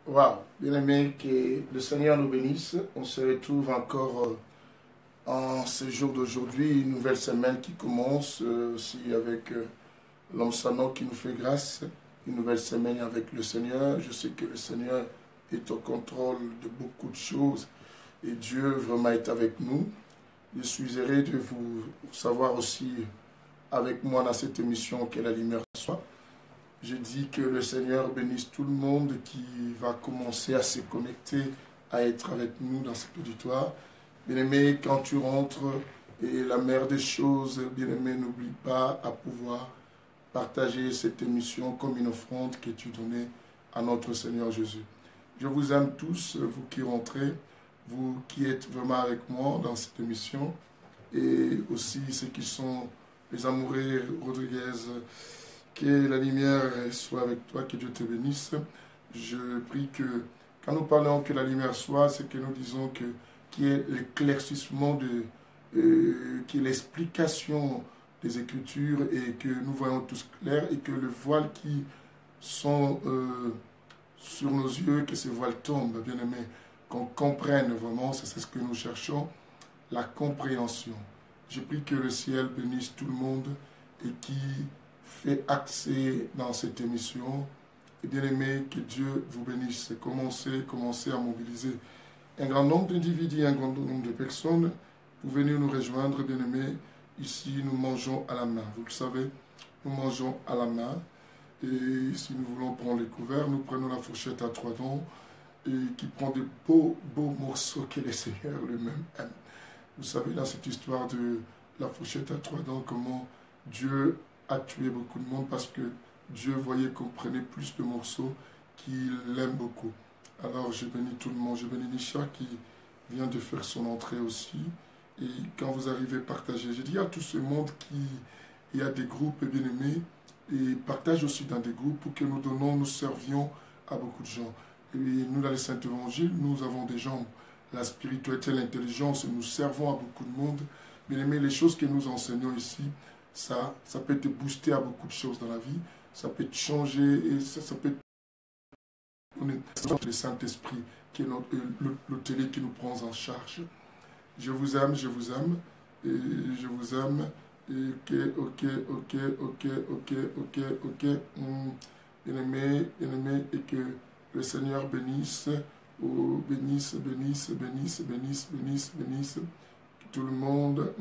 Waouh, bien aimé, que le Seigneur nous bénisse. On se retrouve encore en ce jour d'aujourd'hui, une nouvelle semaine qui commence aussi avec l'homme Sanon qui nous fait grâce. Une nouvelle semaine avec le Seigneur. Je sais que le Seigneur est au contrôle de beaucoup de choses et Dieu vraiment est avec nous. Je suis heureux de vous savoir aussi avec moi dans cette émission que la lumière soit. Je dis que le Seigneur bénisse tout le monde qui va commencer à se connecter, à être avec nous dans cet auditoire. Bien-aimé, quand tu rentres, et la mère des choses, bien-aimé, n'oublie pas à pouvoir partager cette émission comme une offrande que tu donnais à notre Seigneur Jésus. Je vous aime tous, vous qui rentrez, vous qui êtes vraiment avec moi dans cette émission, et aussi ceux qui sont les amoureux Rodriguez. Que la lumière soit avec toi, que Dieu te bénisse. Je prie que, quand nous parlons que la lumière soit, c'est que nous disons que qu'il y ait l'éclaircissement qui est l'explication des Écritures et que nous voyons tous clair et que le voile qui sont sur nos yeux, que ces voiles tombent, bien aimé, qu'on comprenne vraiment, c'est ce que nous cherchons, la compréhension. Je prie que le ciel bénisse tout le monde et qui fait accès dans cette émission. Et bien aimé, que Dieu vous bénisse. Commencez à mobiliser un grand nombre d'individus, un grand nombre de personnes pour venir nous rejoindre, bien aimé. Ici, nous mangeons à la main. Vous le savez, nous mangeons à la main. Et si nous voulons prendre les couverts, nous prenons la fourchette à 3 dents et qui prend de beaux morceaux que le Seigneur lui-même aime. Vous savez, dans cette histoire de la fourchette à 3 dents, comment Dieu a tué beaucoup de monde parce que Dieu voyait qu'on prenait plus de morceaux qu'il aime beaucoup. Alors je bénis tout le monde, je bénis Nisha qui vient de faire son entrée aussi. Et quand vous arrivez, partagez. Je dis à tout ce monde il y a des groupes bien-aimés et partage aussi dans des groupes pour que nous servions à beaucoup de gens. Et nous, dans les Saints Évangiles, nous avons des gens, la spiritualité, l'intelligence, nous servons à beaucoup de monde. Bien-aimés, les choses que nous enseignons ici, ça peut te booster à beaucoup de choses dans la vie, ça peut te changer et ça peut te le Saint-Esprit qui est le télé qui nous prend en charge. Je vous aime, et je vous aime, et ok. Bien-aimé, et que le Seigneur bénisse, bénisse, tout le monde.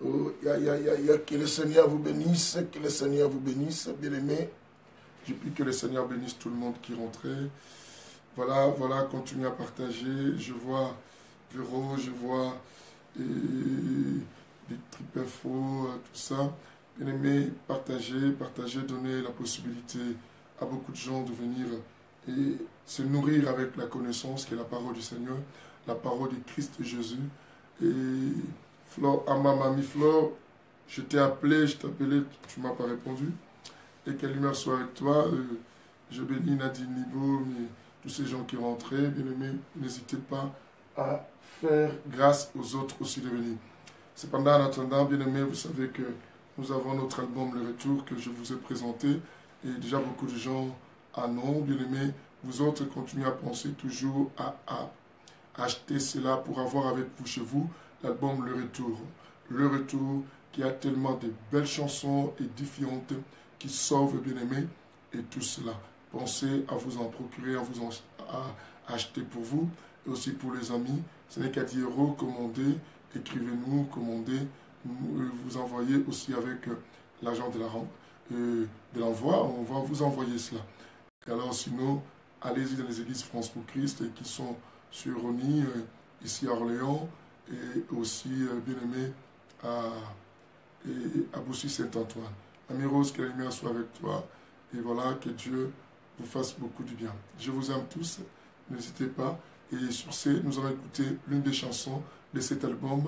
Oh, que le Seigneur vous bénisse, bien-aimé. Je prie que le Seigneur bénisse tout le monde qui rentrait. Voilà, continuez à partager. Je vois Véro, je vois des tripes infos, tout ça. Bien-aimé, partagez, donnez la possibilité à beaucoup de gens de venir et se nourrir avec la connaissance qui est la parole du Seigneur, la parole de Christ Jésus. Et Flore, à ma mamie Flore, je t'ai appelé, tu ne m'as pas répondu. Et que la lumière soit avec toi. Je bénis Nadine Nibo, tous ces gens qui rentraient. Bien aimés, n'hésitez pas à faire grâce aux autres aussi de venir. Cependant, en attendant, bien aimés, vous savez que nous avons notre album Le Retour que je vous ai présenté. Et déjà beaucoup de gens en ont, bien aimés. Vous autres, continuez à penser toujours à acheter cela pour avoir avec vous chez vous l'album Le Retour. Le Retour qui a tellement de belles chansons édifiantes qui sauvent, bien-aimés, et tout cela. Pensez à vous en procurer, à acheter pour vous, et aussi pour les amis. Ce n'est qu'à 10 €, commandez, écrivez-nous, commandez, vous envoyez aussi avec l'argent de l'envoi, on va vous envoyer cela. Et alors sinon, allez-y dans les églises France pour Christ, qui sont sur Rony, ici à Orléans, et aussi, bien-aimés, à Boussy-Saint-Antoine. Ami Rose, que la lumière soit avec toi. Et voilà, que Dieu vous fasse beaucoup du bien. Je vous aime tous. N'hésitez pas. Et sur ce, nous allons écouter l'une des chansons de cet album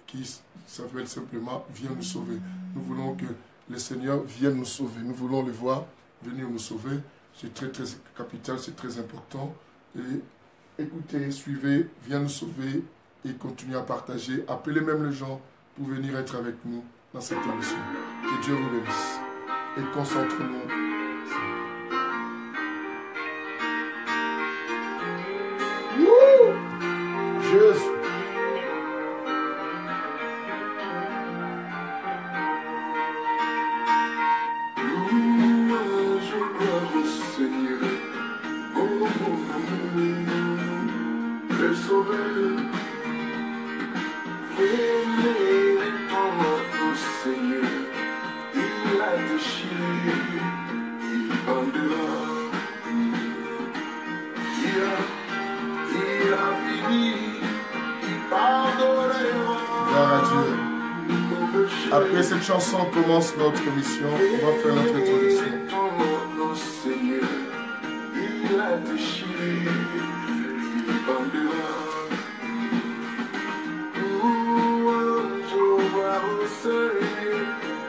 qui s'appelle simplement « Viens nous sauver ». Nous voulons que le Seigneur vienne nous sauver. Nous voulons le voir venir nous sauver. C'est très, très capital, c'est très important. Et écoutez, suivez, viens nous sauver et continuez à partager. Appelez même les gens pour venir être avec nous dans cette émission. Que Dieu vous bénisse. Et concentrez-nous. Gloire à Dieu. Après cette chanson, on commence notre mission. On va faire notre introduction. Il a déchiré, il bandera. Je vois au Seigneur,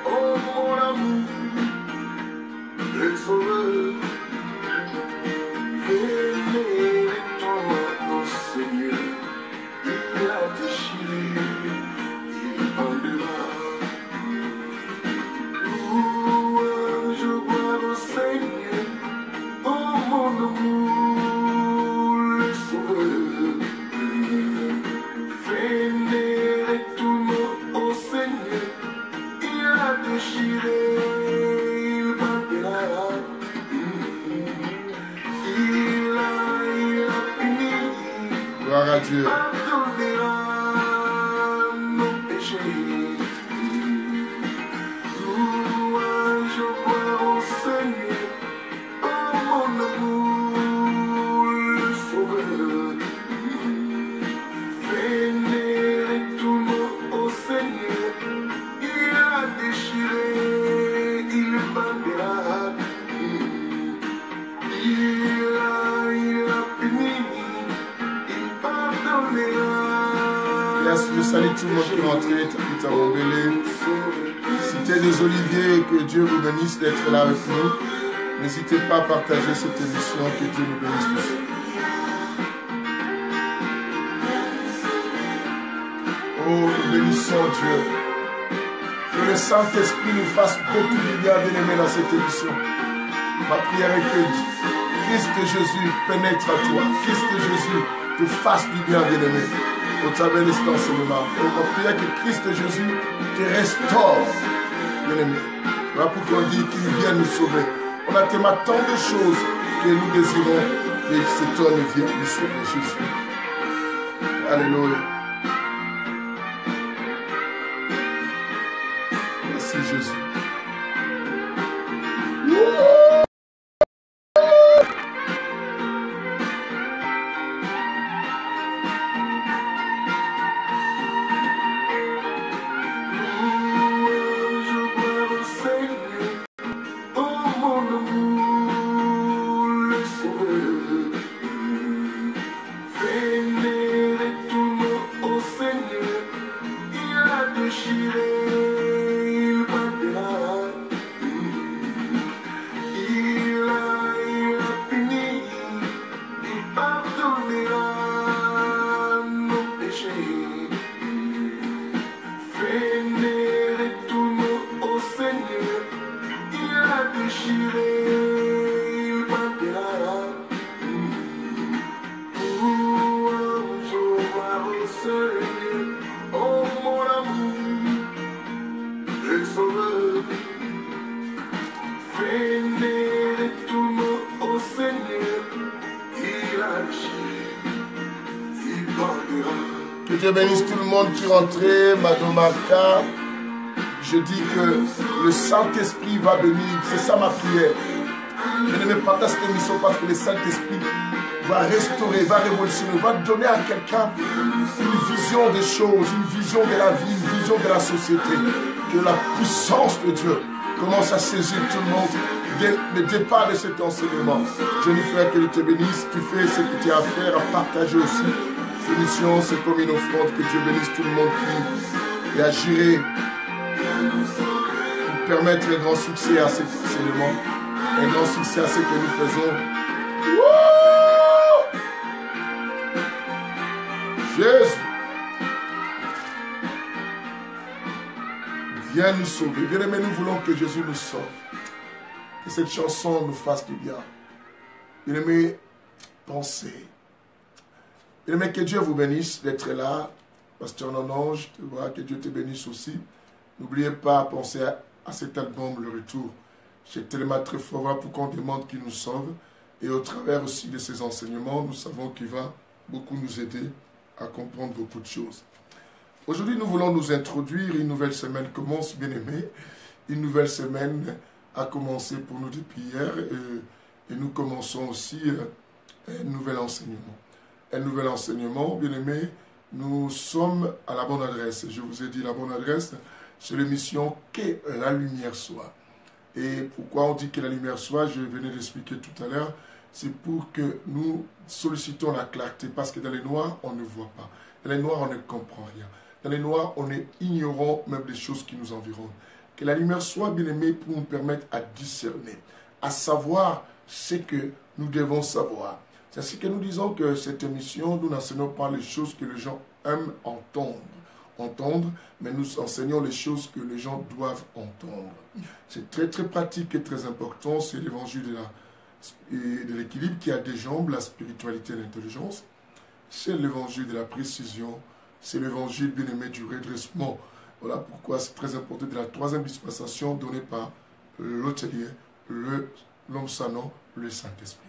oh mon amour, le sauveur. Venez ton nom, Seigneur, il a déchiré, il bandera. Je vois au Seigneur, oh mon amour, le sauveur. Venez ton nom, oh Seigneur, il a déchiré, il bandera. Gloire à Dieu. Je salue tout le monde qui est rentré, tout à Montbélé. Cité des Oliviers, que Dieu vous bénisse d'être là avec nous. N'hésitez pas à partager cette émission, que Dieu nous bénisse tous. Oh, nous bénissons Dieu. Que le Saint-Esprit nous fasse beaucoup de bien, bien-aimés, dans cette émission. Ma prière est que Christ Jésus pénètre à toi. Christ Jésus te fasse du bien, bien-aimé. Au travers de cet enseignement. Et on prie que Christ Jésus te restaure, bien-aimé. Voilà pourquoi on dit qu'il vient nous sauver. On a tellement tant de choses que nous désirons que cet homme vienne nous sauver, Jésus. Alléluia. Merci Jésus. Que Dieu bénisse tout le monde qui est rentré, Madame Marca. Je dis que le Saint-Esprit va bénir. C'est ça ma prière. Je ne vais pas passer cette émission parce que le Saint-Esprit va restaurer, va révolutionner, va donner à quelqu'un une vision des choses, une vision de la vie, une vision de la société. Que la puissance de Dieu commence à saisir tout le monde dès le départ de cet enseignement. Jennifer, que Dieu te bénisse. Tu fais ce que tu as à faire, à partager aussi. Cette mission, c'est comme une offrande. Que Dieu bénisse tout le monde qui agirait pour permettre un grand succès à cet enseignement, un grand succès à ce que nous faisons. Wouh! Jésus, viens nous sauver. Bien-aimés, nous voulons que Jésus nous sauve. Que cette chanson nous fasse du bien. Bien-aimés, pensez. Bien-aimés, que Dieu vous bénisse d'être là. Pasteur Nonange, tu vois, que Dieu te bénisse aussi. N'oubliez pas, pensez à cet album, Le Retour. C'est tellement très fort pour qu'on demande qu'il nous sauve. Et au travers aussi de ces enseignements, nous savons qu'il va beaucoup nous aider à comprendre beaucoup de choses. Aujourd'hui, nous voulons nous introduire. Une nouvelle semaine commence, bien-aimés. Une nouvelle semaine a commencé pour nous depuis hier. et nous commençons aussi un nouvel enseignement. Un nouvel enseignement, bien-aimés, nous sommes à la bonne adresse. Je vous ai dit la bonne adresse, c'est l'émission Que la lumière soit. Et pourquoi on dit que la lumière soit, je venais d'expliquer tout à l'heure, c'est pour que nous sollicitons la clarté, parce que dans les noirs, on ne voit pas. Dans les noirs, on ne comprend rien. Dans les noirs, on est ignorant même des choses qui nous environnent. Que la lumière soit, bien-aimée, pour nous permettre à discerner, à savoir ce que nous devons savoir. C'est ainsi que nous disons que cette émission, nous n'enseignons pas les choses que les gens aiment entendre, mais nous enseignons les choses que les gens doivent entendre. C'est très très pratique et très important, c'est l'évangile de l'équilibre qui a des jambes, la spiritualité et l'intelligence. C'est l'évangile de la précision, c'est l'évangile bien-aimé du redressement. Voilà pourquoi c'est très important de la troisième dispensation donnée par l'hôtelier, l'homme sanant, le Saint-Esprit.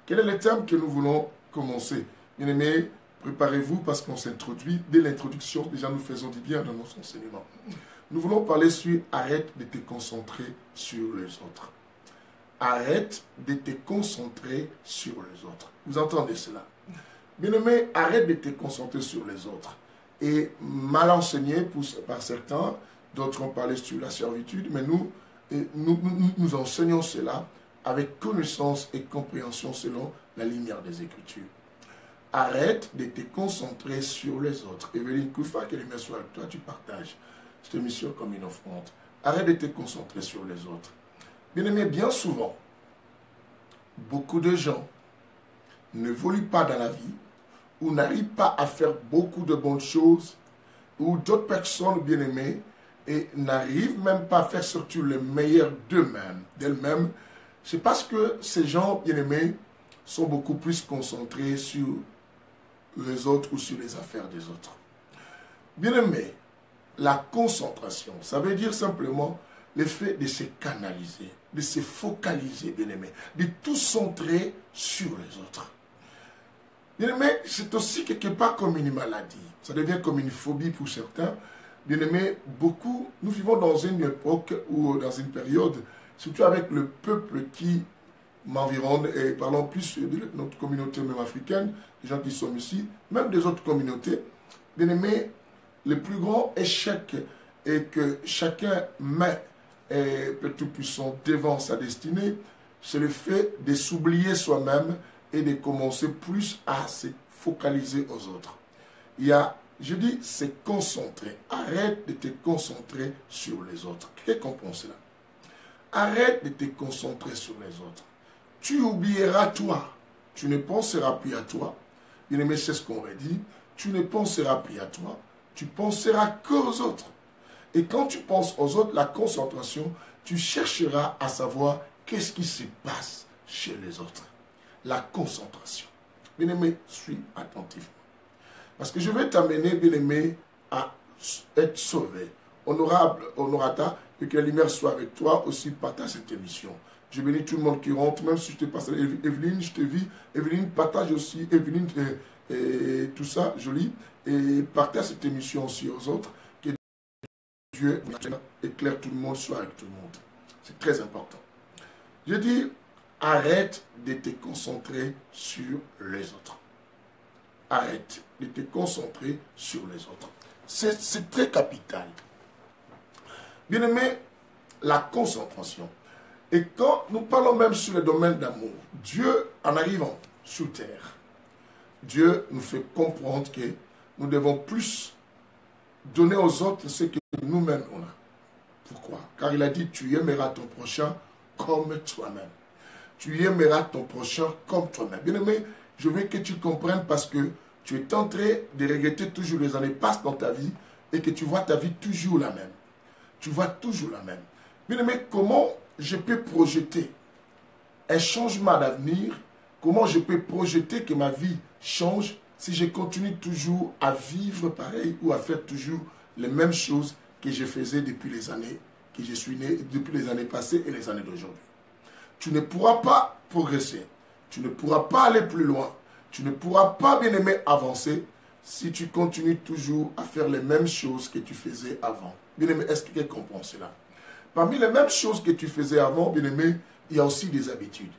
Quel est le thème que nous voulons commencer? Bien-aimés, préparez-vous parce qu'on s'introduit. Dès l'introduction, déjà nous faisons du bien dans nos enseignements. Nous voulons parler sur arrête de te concentrer sur les autres. Arrête de te concentrer sur les autres. Vous entendez cela? Bien-aimé, arrête de te concentrer sur les autres. Et mal enseigné par certains, d'autres ont parlé sur la servitude, mais nous enseignons cela avec connaissance et compréhension selon la lumière des Écritures. Arrête de te concentrer sur les autres. Evelyne Koufa, que les lumière soit avec toi, tu partages cette émission comme une offrande. Arrête de te concentrer sur les autres. Bien aimé, bien souvent, beaucoup de gens n'évoluent pas dans la vie ou n'arrivent pas à faire beaucoup de bonnes choses, ou d'autres personnes, bien aimées, et n'arrivent même pas à faire surtout le meilleur d'elles-mêmes. C'est parce que ces gens, bien aimés, sont beaucoup plus concentrés sur les autres ou sur les affaires des autres. Bien aimé, la concentration, ça veut dire simplement le fait de se canaliser, de se focaliser, bien aimé, de tout centrer sur les autres. Bien aimé, c'est aussi quelque part comme une maladie. Ça devient comme une phobie pour certains. Bien aimé, beaucoup, nous vivons dans une époque ou dans une période, surtout avec le peuple qui m'environne, et parlons plus de notre communauté même africaine, des gens qui sont ici, même des autres communautés. Bien aimé, le plus grand échec est que chacun met le Tout-Puissant devant sa destinée, c'est le fait de s'oublier soi-même et de commencer plus à se focaliser aux autres. Je dis, c'est concentrer. Arrête de te concentrer sur les autres. Qu'est-ce qu'on pense là? Arrête de te concentrer sur les autres. Tu oublieras toi. Tu ne penseras plus à toi. Bien aimé, c'est ce qu'on aurait dit. Tu ne penseras plus à toi. Tu penseras qu'aux autres. Et quand tu penses aux autres, la concentration, tu chercheras à savoir qu'est-ce qui se passe chez les autres. La concentration. Bien-aimé, suis attentivement. Parce que je vais t'amener, bien-aimé, à être sauvé. Honorata, et que la lumière soit avec toi aussi, partage cette émission. Je bénis tout le monde qui rentre, même si je te passe, Evelyne, je te vis. Evelyne, partage aussi, Evelyne, et tout ça, joli. Et partage cette émission aussi aux autres. Que Dieu éclaire tout le monde, soit avec tout le monde. C'est très important. Je dis, arrête de te concentrer sur les autres. Arrête de te concentrer sur les autres. C'est très capital. Bien aimé, la concentration. Et quand nous parlons même sur le domaine d'amour, Dieu, en arrivant sur terre, Dieu nous fait comprendre que nous devons plus donner aux autres ce que nous-mêmes on a. Pourquoi? Car il a dit, tu aimeras ton prochain comme toi-même. Tu aimeras ton prochain comme toi-même. Bien aimé, je veux que tu comprennes parce que tu es en train de regretter toujours les années passent dans ta vie et que tu vois ta vie toujours la même. Tu vois toujours la même. Bien aimé, comment je peux projeter un changement d'avenir? Comment je peux projeter que ma vie change si je continue toujours à vivre pareil ou à faire toujours les mêmes choses que je faisais depuis les années que je suis né, depuis les années passées et les années d'aujourd'hui? Tu ne pourras pas progresser. Tu ne pourras pas aller plus loin. Tu ne pourras pas, bien aimé, avancer si tu continues toujours à faire les mêmes choses que tu faisais avant. Bien aimé, est-ce que quelqu'un comprend cela? Parmi les mêmes choses que tu faisais avant, bien aimé, il y a aussi des habitudes.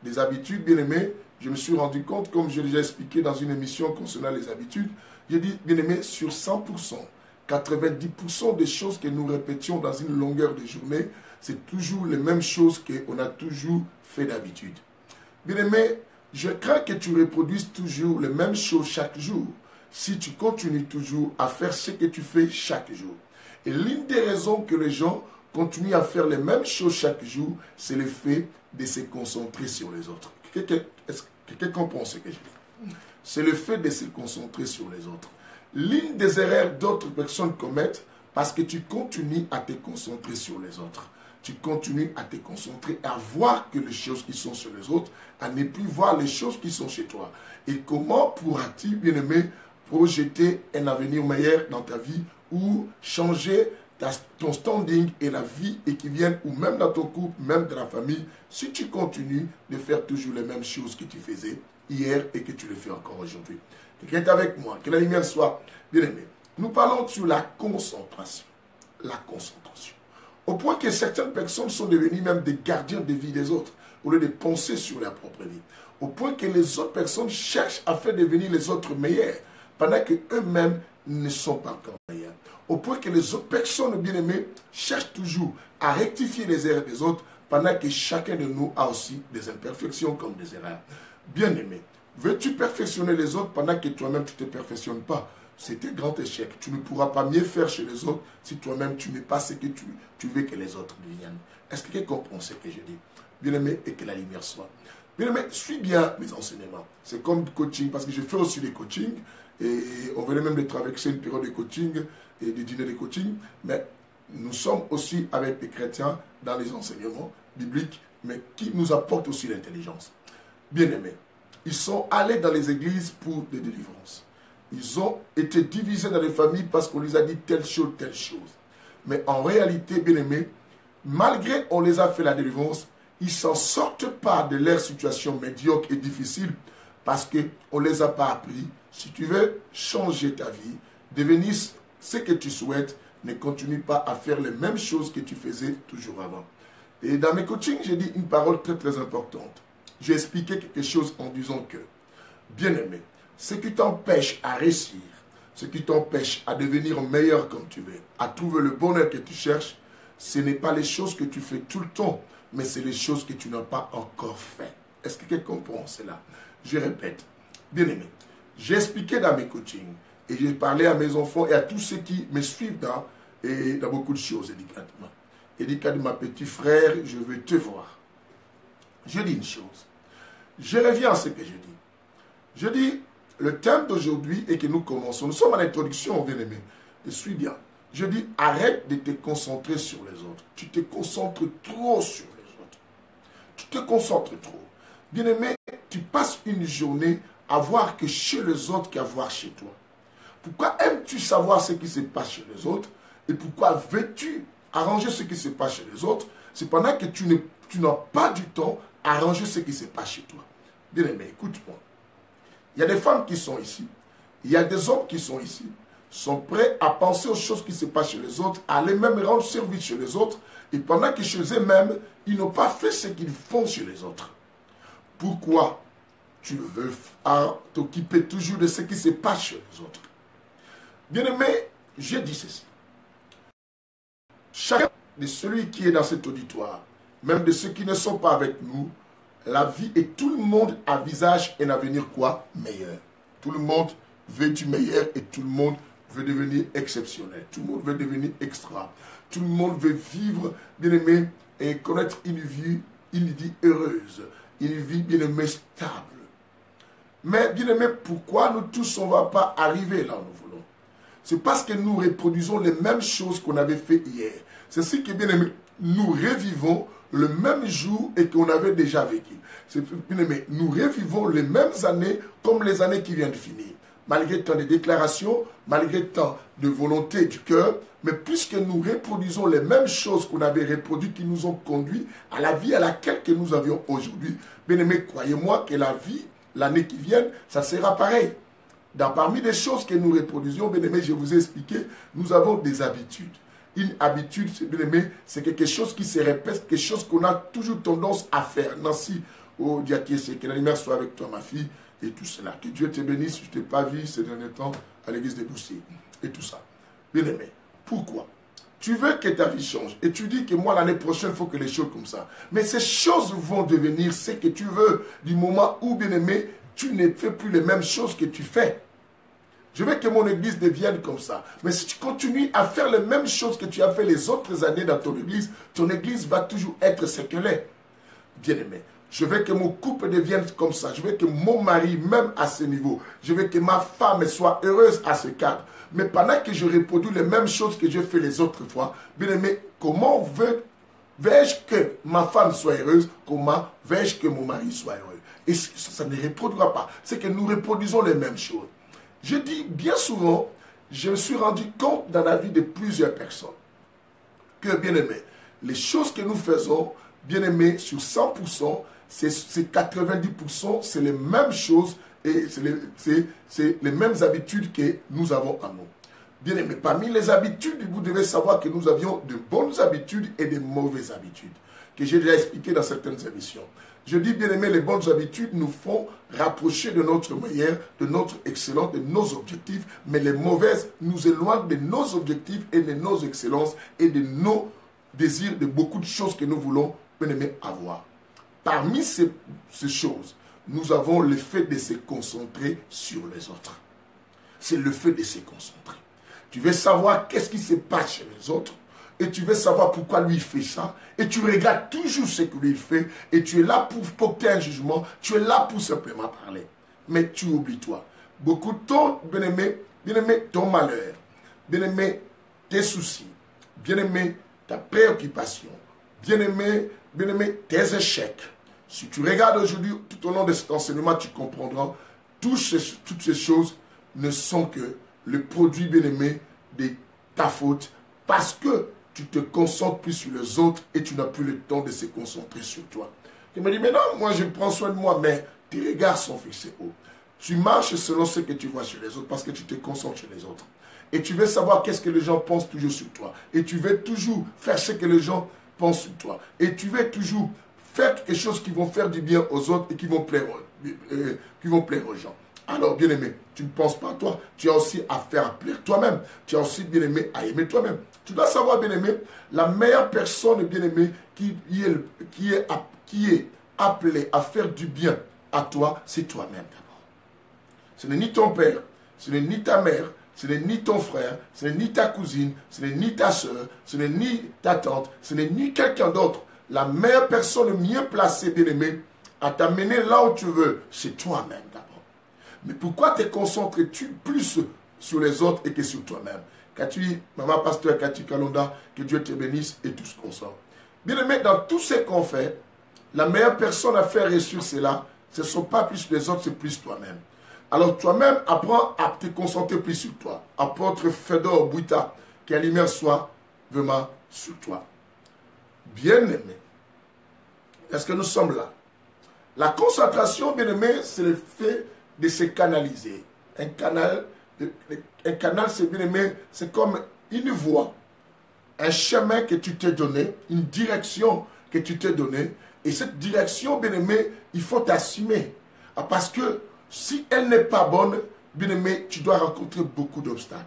des habitudes, bien aimé, je me suis rendu compte, comme je l'ai déjà expliqué dans une émission concernant les habitudes, j'ai dit, bien aimé, sur 100%, 90% des choses que nous répétions dans une longueur de journée, c'est toujours les mêmes choses qu'on a toujours fait d'habitude. Bien aimé, je crains que tu reproduises toujours les mêmes choses chaque jour, si tu continues toujours à faire ce que tu fais chaque jour. Et l'une des raisons que les gens continuent à faire les mêmes choses chaque jour, c'est le fait de se concentrer sur les autres. Est-ce que quelqu'un pense ce que je dis? C'est le fait de se concentrer sur les autres. L'une des erreurs d'autres personnes commettent, parce que tu continues à te concentrer sur les autres. Tu continues à te concentrer, à voir que les choses qui sont sur les autres, à ne plus voir les choses qui sont chez toi. Et comment pourras-tu, bien-aimé, projeter un avenir meilleur dans ta vie ou changer ton standing et la vie et qui viennent, ou même dans ton couple, même dans la famille, si tu continues de faire toujours les mêmes choses que tu faisais hier et que tu le fais encore aujourd'hui. Quelqu'un est avec moi, que la lumière soit bien aimée. Nous parlons sur la concentration. La concentration. Au point que certaines personnes sont devenues même des gardiens de vie des autres, au lieu de penser sur leur propre vie. Au point que les autres personnes cherchent à faire devenir les autres meilleurs, pendant qu'eux-mêmes ne sont pas encore meilleurs. Au point que les autres personnes bien-aimées cherchent toujours à rectifier les erreurs des autres, pendant que chacun de nous a aussi des imperfections comme des erreurs. Bien-aimé, veux-tu perfectionner les autres pendant que toi-même tu ne te perfectionnes pas? C'est un grand échec. Tu ne pourras pas mieux faire chez les autres si toi-même tu n'es pas ce que tu veux que les autres deviennent. Est-ce que quelqu'un comprend ce que je dis? Bien-aimé, et que la lumière soit. Bien-aimé, suis bien mes enseignements. C'est comme du coaching, parce que je fais aussi des coachings. Et on venait même de traverser une période de coaching et de dîner de coaching. Mais nous sommes aussi avec des chrétiens dans les enseignements bibliques, mais qui nous apportent aussi l'intelligence. Bien-aimés, ils sont allés dans les églises pour des délivrances. Ils ont été divisés dans les familles parce qu'on les a dit telle chose, telle chose. Mais en réalité, bien-aimés, malgré qu'on les a fait la délivrance, ils ne s'en sortent pas de leur situation médiocre et difficile parce qu'on ne les a pas appris. Si tu veux changer ta vie, devenir ce que tu souhaites, ne continue pas à faire les mêmes choses que tu faisais toujours avant. Et dans mes coachings, j'ai dit une parole très très importante. J'ai expliqué quelque chose en disant que, bien-aimé, ce qui t'empêche à réussir, ce qui t'empêche à devenir meilleur comme tu veux, à trouver le bonheur que tu cherches, ce n'est pas les choses que tu fais tout le temps, mais c'est les choses que tu n'as pas encore fait. Est-ce que quelqu'un comprend cela? Je répète, bien-aimé, j'ai expliqué dans mes coachings et j'ai parlé à mes enfants et à tous ceux qui me suivent dans beaucoup de choses, éducativement. Éducativement, petit frère, je veux te voir. Je dis une chose. Je reviens à ce que je dis. Je dis, le thème d'aujourd'hui est que nous commençons. Nous sommes en introduction, bien-aimé. Et suis bien. Je dis, arrête de te concentrer sur les autres. Tu te concentres trop sur les autres. Tu te concentres trop. Bien-aimé, tu passes une journée à voir que chez les autres qu'à voir chez toi. Pourquoi aimes-tu savoir ce qui se passe chez les autres? Et pourquoi veux-tu arranger ce qui se passe chez les autres? C'est pendant que tu n'as pas du temps à arranger ce qui se passe chez toi. Bien-aimé, écoute-moi. Il y a des femmes qui sont ici. Il y a des hommes qui sont ici. Sont prêts à penser aux choses qui se passent chez les autres, à aller même rendre service chez les autres. Et pendant que chez eux-mêmes, ils n'ont pas fait ce qu'ils font chez les autres. Pourquoi tu veux t'occuper toujours de ce qui se passe chez les autres? Bien-aimé, je dis ceci. Chacun de celui qui est dans cet auditoire, même de ceux qui ne sont pas avec nous, la vie et tout le monde envisage un avenir quoi? Meilleur. Tout le monde veut du meilleur et tout le monde veut devenir exceptionnel. Tout le monde veut devenir extra. Tout le monde veut vivre, bien-aimé, et connaître une vie heureuse. Une vie, bien-aimé, stable. Mais, bien-aimé, pourquoi nous tous, on ne va pas arriver là où nous voulons? C'est parce que nous reproduisons les mêmes choses qu'on avait fait hier. C'est ce que, bien aimé, nous revivons le même jour et qu'on avait déjà vécu. Bien aimé, nous revivons les mêmes années comme les années qui viennent de finir. Malgré tant de déclarations, malgré tant de volonté du cœur, mais puisque nous reproduisons les mêmes choses qu'on avait reproduites qui nous ont conduits à la vie à laquelle que nous avions aujourd'hui, bien aimé, croyez-moi que la vie, l'année qui vient, ça sera pareil. Parmi les choses que nous reproduisions, bien aimé, je vous ai expliqué, nous avons des habitudes. Une habitude, bien aimé, c'est quelque chose qui se répète, quelque chose qu'on a toujours tendance à faire. Nancy, Oh, Diakiese, que la lumière soit avec toi, ma fille, et tout cela. Que Dieu te bénisse, je ne t'ai pas vu ces derniers temps à l'église de Boussy, et tout ça. Bien aimé, pourquoi? Tu veux que ta vie change, et tu dis que moi, l'année prochaine, il faut que les choses comme ça. Mais ces choses vont devenir ce que tu veux, du moment où, bien aimé, tu ne fais plus les mêmes choses que tu fais. Je veux que mon église devienne comme ça. Mais si tu continues à faire les mêmes choses que tu as fait les autres années dans ton église va toujours être ce qu'elle est. Bien-aimé, je veux que mon couple devienne comme ça. Je veux que mon mari, même à ce niveau, je veux que ma femme soit heureuse à ce cadre. Mais pendant que je reproduis les mêmes choses que j'ai fait les autres fois, bien-aimé, comment vais-je que ma femme soit heureuse? Comment vais-je que mon mari soit heureux? Et ça ne reproduira pas. C'est que nous reproduisons les mêmes choses. Je dis bien souvent, je me suis rendu compte dans la vie de plusieurs personnes que, bien aimé, les choses que nous faisons, bien aimé, sur 100%, c'est 90%, c'est les mêmes choses et c'est les mêmes habitudes que nous avons en nous. Bien aimé, parmi les habitudes, vous devez savoir que nous avions de bonnes habitudes et de mauvaises habitudes, que j'ai déjà expliqué dans certaines émissions. Je dis, bien aimé, les bonnes habitudes nous font rapprocher de notre meilleur, de notre excellence, de nos objectifs, mais les mauvaises nous éloignent de nos objectifs et de nos excellences et de nos désirs, de beaucoup de choses que nous voulons, bien aimé, avoir. Parmi ces choses, nous avons le fait de se concentrer sur les autres. C'est le fait de se concentrer. Tu veux savoir qu'est-ce qui se passe chez les autres, et tu veux savoir pourquoi lui fait ça, et tu regardes toujours ce que lui fait, et tu es là pour porter un jugement, tu es là pour simplement parler. Mais tu oublies toi. Beaucoup de temps, bien-aimé, ton malheur, bien-aimé, tes soucis, bien-aimé, ta préoccupation, bien-aimé, tes échecs. Si tu regardes aujourd'hui, tout au long de cet enseignement, tu comprendras, toutes ces choses ne sont que le produit, bien-aimé, de ta faute, parce que tu te concentres plus sur les autres et tu n'as plus le temps de se concentrer sur toi. Tu me dis, mais non, moi je prends soin de moi, mais tes regards sont fixés haut. Tu marches selon ce que tu vois chez les autres parce que tu te concentres sur les autres. Et tu veux savoir qu'est-ce que les gens pensent toujours sur toi. Et tu veux toujours faire ce que les gens pensent sur toi. Et tu veux toujours faire quelque chose qui vont faire du bien aux autres et qui vont plaire aux gens. Alors, bien-aimé, tu ne penses pas à toi. Tu as aussi à faire plaire toi-même. Tu as aussi, bien-aimé, à aimer toi-même. Tu dois savoir, bien-aimé, la meilleure personne, bien-aimé, qui est appelée à faire du bien à toi, c'est toi-même d'abord. Ce n'est ni ton père, ce n'est ni ta mère, ce n'est ni ton frère, ce n'est ni ta cousine, ce n'est ni ta soeur, ce n'est ni ta tante, ce n'est ni quelqu'un d'autre. La meilleure personne mieux placée, bien-aimé, à t'amener là où tu veux, c'est toi-même d'abord. Mais pourquoi te concentres-tu plus sur les autres et que sur toi-même? Qu'as-tu, maman pasteur Cathy Kalonda, que Dieu te bénisse et tout ce qu'on sort. Bien aimé, dans tout ce qu'on fait, la meilleure personne à faire réussir cela, ce ne sont pas plus les autres, c'est plus toi-même. Alors toi-même, apprends à te concentrer plus sur toi. Apôtre Fedor Bouita, que la lumière soit vraiment sur toi. Bien aimé, est-ce que nous sommes là? La concentration, bien aimé, c'est le fait de se canaliser. Un canal, c'est bien aimé, c'est comme une voie, un chemin que tu t'es donné, une direction que tu t'es donnée. Et cette direction, bien aimé, il faut t'assumer. Parce que si elle n'est pas bonne, bien aimé, tu dois rencontrer beaucoup d'obstacles.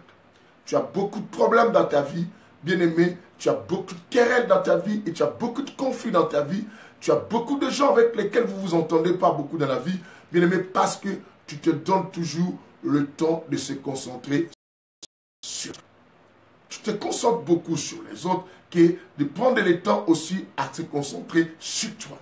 Tu as beaucoup de problèmes dans ta vie, bien aimé, tu as beaucoup de querelles dans ta vie et tu as beaucoup de conflits dans ta vie. Tu as beaucoup de gens avec lesquels vous ne vous entendez pas beaucoup dans la vie, bien aimé, parce que tu te donnes toujours le temps de se concentrer sur. Tu te concentres beaucoup sur les autres, que de prendre le temps aussi à se concentrer sur toi-même.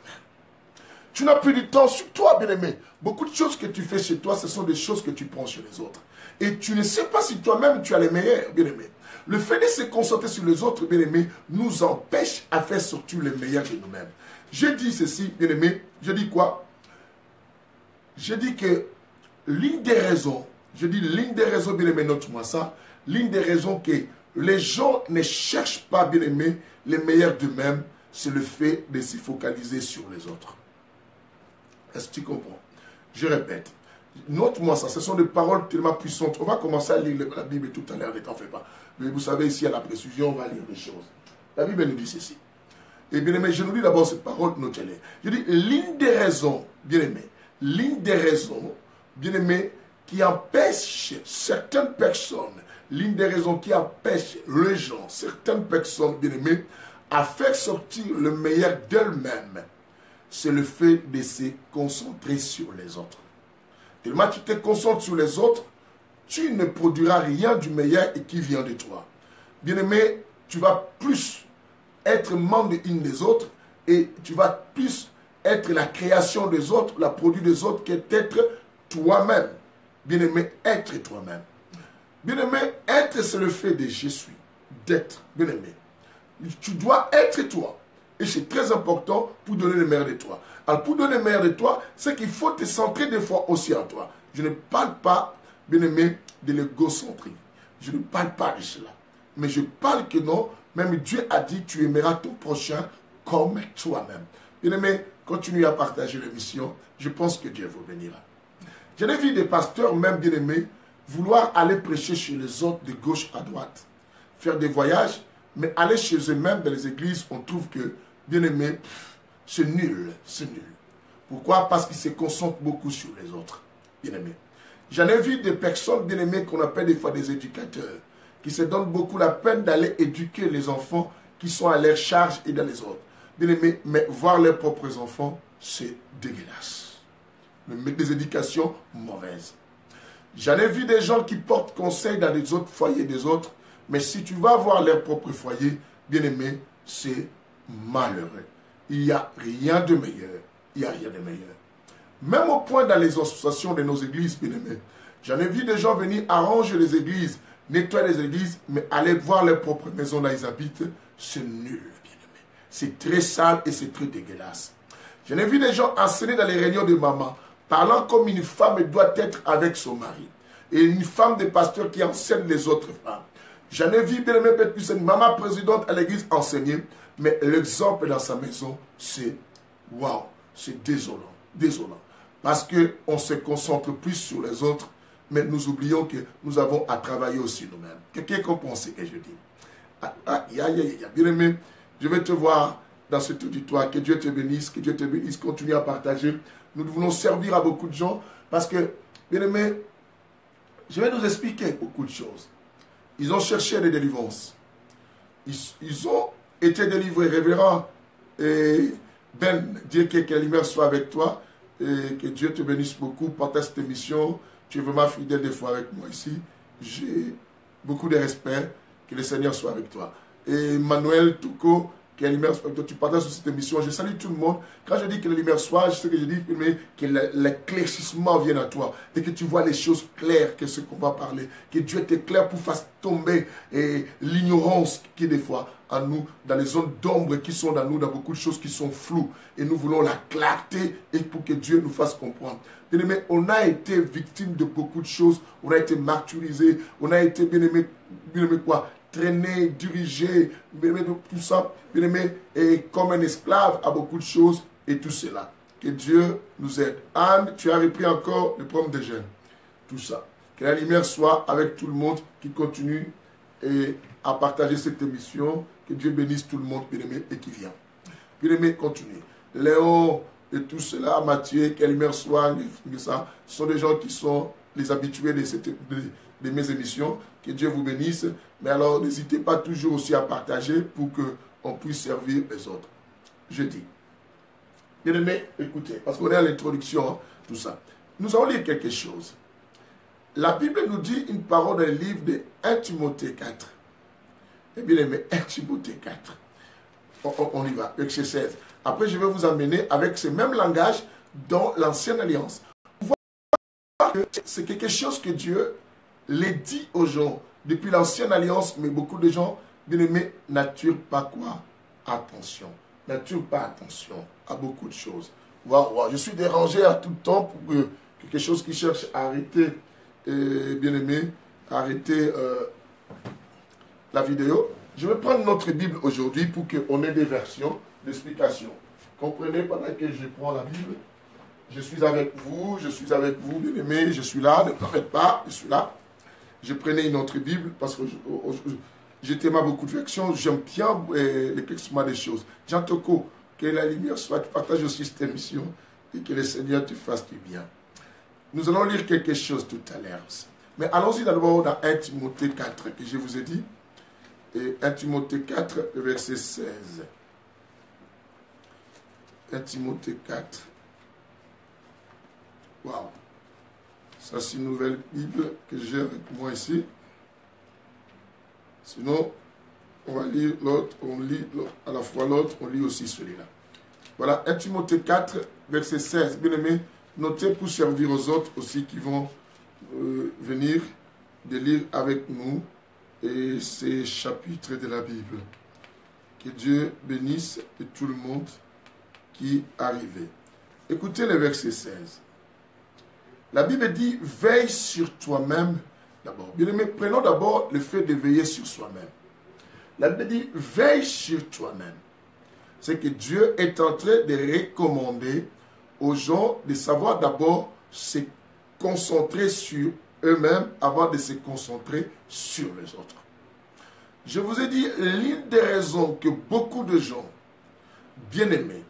Tu n'as plus du temps sur toi, bien-aimé. Beaucoup de choses que tu fais chez toi, ce sont des choses que tu prends chez les autres. Et tu ne sais pas si toi-même tu as les meilleurs, bien-aimé. Le fait de se concentrer sur les autres, bien-aimé, nous empêche à faire surtout les meilleurs de nous-mêmes. Je dis ceci, bien-aimé, je dis quoi? Je dis que l'une des raisons, bien-aimé, note-moi ça, l'une des raisons que les gens ne cherchent pas, bien-aimé, les meilleurs d'eux-mêmes, c'est le fait de se focaliser sur les autres. Est-ce que tu comprends? Je répète, note-moi ça, ce sont des paroles tellement puissantes. On va commencer à lire la Bible tout à l'heure, ne t'en fais pas. Mais vous savez, ici à la précision, on va lire des choses. La Bible nous dit ceci. Et bien aimé, je nous dis d'abord cette parole, notez-les. Je dis, l'une des raisons, bien aimé, l'une des raisons, bien aimé, qui empêche certaines personnes, l'une des raisons qui empêche les gens, certaines personnes, bien aimées, à faire sortir le meilleur d'elles-mêmes, c'est le fait de se concentrer sur les autres. Tellement tu te concentres sur les autres, tu ne produiras rien du meilleur et qui vient de toi. Bien aimé, tu vas plus être membre d'une des autres et tu vas plus être la création des autres, la produit des autres qu'être toi-même. Bien-aimé, être toi-même. Bien-aimé, être, c'est le fait de je suis, d'être. Bien-aimé, tu dois être toi. Et c'est très important pour donner le meilleur de toi. Alors, pour donner le meilleur de toi, c'est qu'il faut te centrer des fois aussi en toi. Je ne parle pas, bien-aimé, de l'égocentrisme. Je ne parle pas de cela. Mais je parle que non, même Dieu a dit, tu aimeras ton prochain comme toi-même. Bien-aimé, continue à partager l'émission. Je pense que Dieu vous bénira. J'en ai vu des pasteurs, même bien-aimés, vouloir aller prêcher chez les autres de gauche à droite, faire des voyages, mais aller chez eux-mêmes dans les églises, on trouve que, bien-aimé, c'est nul, c'est nul. Pourquoi? Parce qu'ils se concentrent beaucoup sur les autres, bien-aimés. J'en ai vu des personnes, bien-aimées, qu'on appelle des fois des éducateurs, qui se donnent beaucoup la peine d'aller éduquer les enfants qui sont à leur charge et dans les autres. Bien-aimés, mais voir leurs propres enfants, c'est dégueulasse. Des éducations mauvaises. J'en ai vu des gens qui portent conseil dans les autres foyers des autres, mais si tu vas voir leur propre foyer, bien aimé, c'est malheureux. Il n'y a rien de meilleur. Il n'y a rien de meilleur. Même au point dans les associations de nos églises, bien aimé, j'en ai vu des gens venir arranger les églises, nettoyer les églises, mais aller voir leur propre maison là ils habitent, c'est nul, bien aimé. C'est très sale et c'est très dégueulasse. J'en ai vu des gens enseigner dans les réunions de maman, parlant comme une femme doit être avec son mari. Et une femme de pasteur qui enseigne les autres femmes. J'en ai vu, bien aimé, une maman présidente à l'église enseigner, mais l'exemple dans sa maison, c'est waouh, c'est désolant, désolant. Parce qu'on se concentre plus sur les autres, mais nous oublions que nous avons à travailler aussi nous-mêmes. Quelqu'un comprend ce que je dis? Bien aimé, je vais te voir dans cet auditoire. Que Dieu te bénisse, que Dieu te bénisse. Continue à partager. Nous voulons servir à beaucoup de gens parce que, bien aimé, je vais nous expliquer beaucoup de choses. Ils ont cherché des délivrances. Ils ont été délivrés. Révérend et Ben, Dieu que la lumière soit avec toi et que Dieu te bénisse beaucoup. Partage cette émission. Tu es vraiment fidèle des fois avec moi ici. J'ai beaucoup de respect. Que le Seigneur soit avec toi. Et Manuel Touko, que la lumière soit avec toi. Tu partages sur cette émission. Je salue tout le monde. Quand je dis que la lumière soit, je sais que je dis que l'éclaircissement vienne à toi. Et que tu vois les choses claires que ce qu'on va parler. Que Dieu t'éclaire pour faire tomber l'ignorance qui est des fois en nous, dans les zones d'ombre qui sont dans nous, dans beaucoup de choses qui sont floues. Et nous voulons la clarté et pour que Dieu nous fasse comprendre. Bien aimé, on a été victime de beaucoup de choses. On a été martyrisé. On a été, bien aimé quoi? Traîné, dirigé, bien aimé, tout ça, bien aimé, et comme un esclave à beaucoup de choses et tout cela. Que Dieu nous aide. Anne, tu as repris encore le problème des jeunes. Tout ça. Que la lumière soit avec tout le monde qui continue à partager cette émission. Que Dieu bénisse tout le monde, bien aimé, et qui vient. Bien aimé, continue. Léon et tout cela, Mathieu, que la lumière soit, ça, ce sont des gens qui sont les habitués de mes émissions. Que Dieu vous bénisse. Mais alors, n'hésitez pas toujours aussi à partager pour qu'on puisse servir les autres. Je dis. Bien aimé, écoutez, parce qu'on est à l'introduction, hein, tout ça. Nous allons lire quelque chose. La Bible nous dit une parole dans le livre de 1 Timothée 4. Et bien aimé, 1 Timothée 4. On y va, verset 16. Après, je vais vous emmener avec ce même langage dans l'Ancienne Alliance. Vous voyez que c'est quelque chose que Dieu les dit aux gens depuis l'Ancienne Alliance, mais beaucoup de gens, bien aimés, n'attirent pas quoi? Attention. N'attirent pas attention à beaucoup de choses. Wow. Je suis dérangé à tout temps pour quelque chose qui cherche à arrêter, bien aimé, arrêter la vidéo. Je vais prendre notre Bible aujourd'hui pour qu'on ait des versions d'explication. Comprenez, pendant que je prends la Bible, je suis avec vous, bien aimé, je suis là, ne t'arrête pas, je suis là. Je prenais une autre Bible parce que Je t'aime à beaucoup de versions. J'aime bien l'explication des choses. Jean Toko, que la lumière soit, tu partages aussi cette émission et que le Seigneur te fasse du bien. Nous allons lire quelque chose tout à l'heure. Mais allons-y d'abord dans 1 Timothée 4 que je vous ai dit. Et 1 Timothée 4, verset 16. 1 Timothée 4. Waouh! Ça, c'est une nouvelle Bible que j'ai avec moi ici. Sinon, on va lire l'autre, on lit à la fois l'autre, on lit aussi celui-là. Voilà, 1 Timothée 4, verset 16. Bien aimé, notez pour servir aux autres aussi qui vont venir de lire avec nous et ces chapitres de la Bible. Que Dieu bénisse et tout le monde qui arrive. Écoutez le verset 16. La Bible dit, veille sur toi-même d'abord. Bien aimé, prenons d'abord le fait de veiller sur soi-même. La Bible dit, veille sur toi-même. C'est que Dieu est en train de recommander aux gens de savoir d'abord se concentrer sur eux-mêmes avant de se concentrer sur les autres. Je vous ai dit, l'une des raisons que beaucoup de gens, bien-aimés,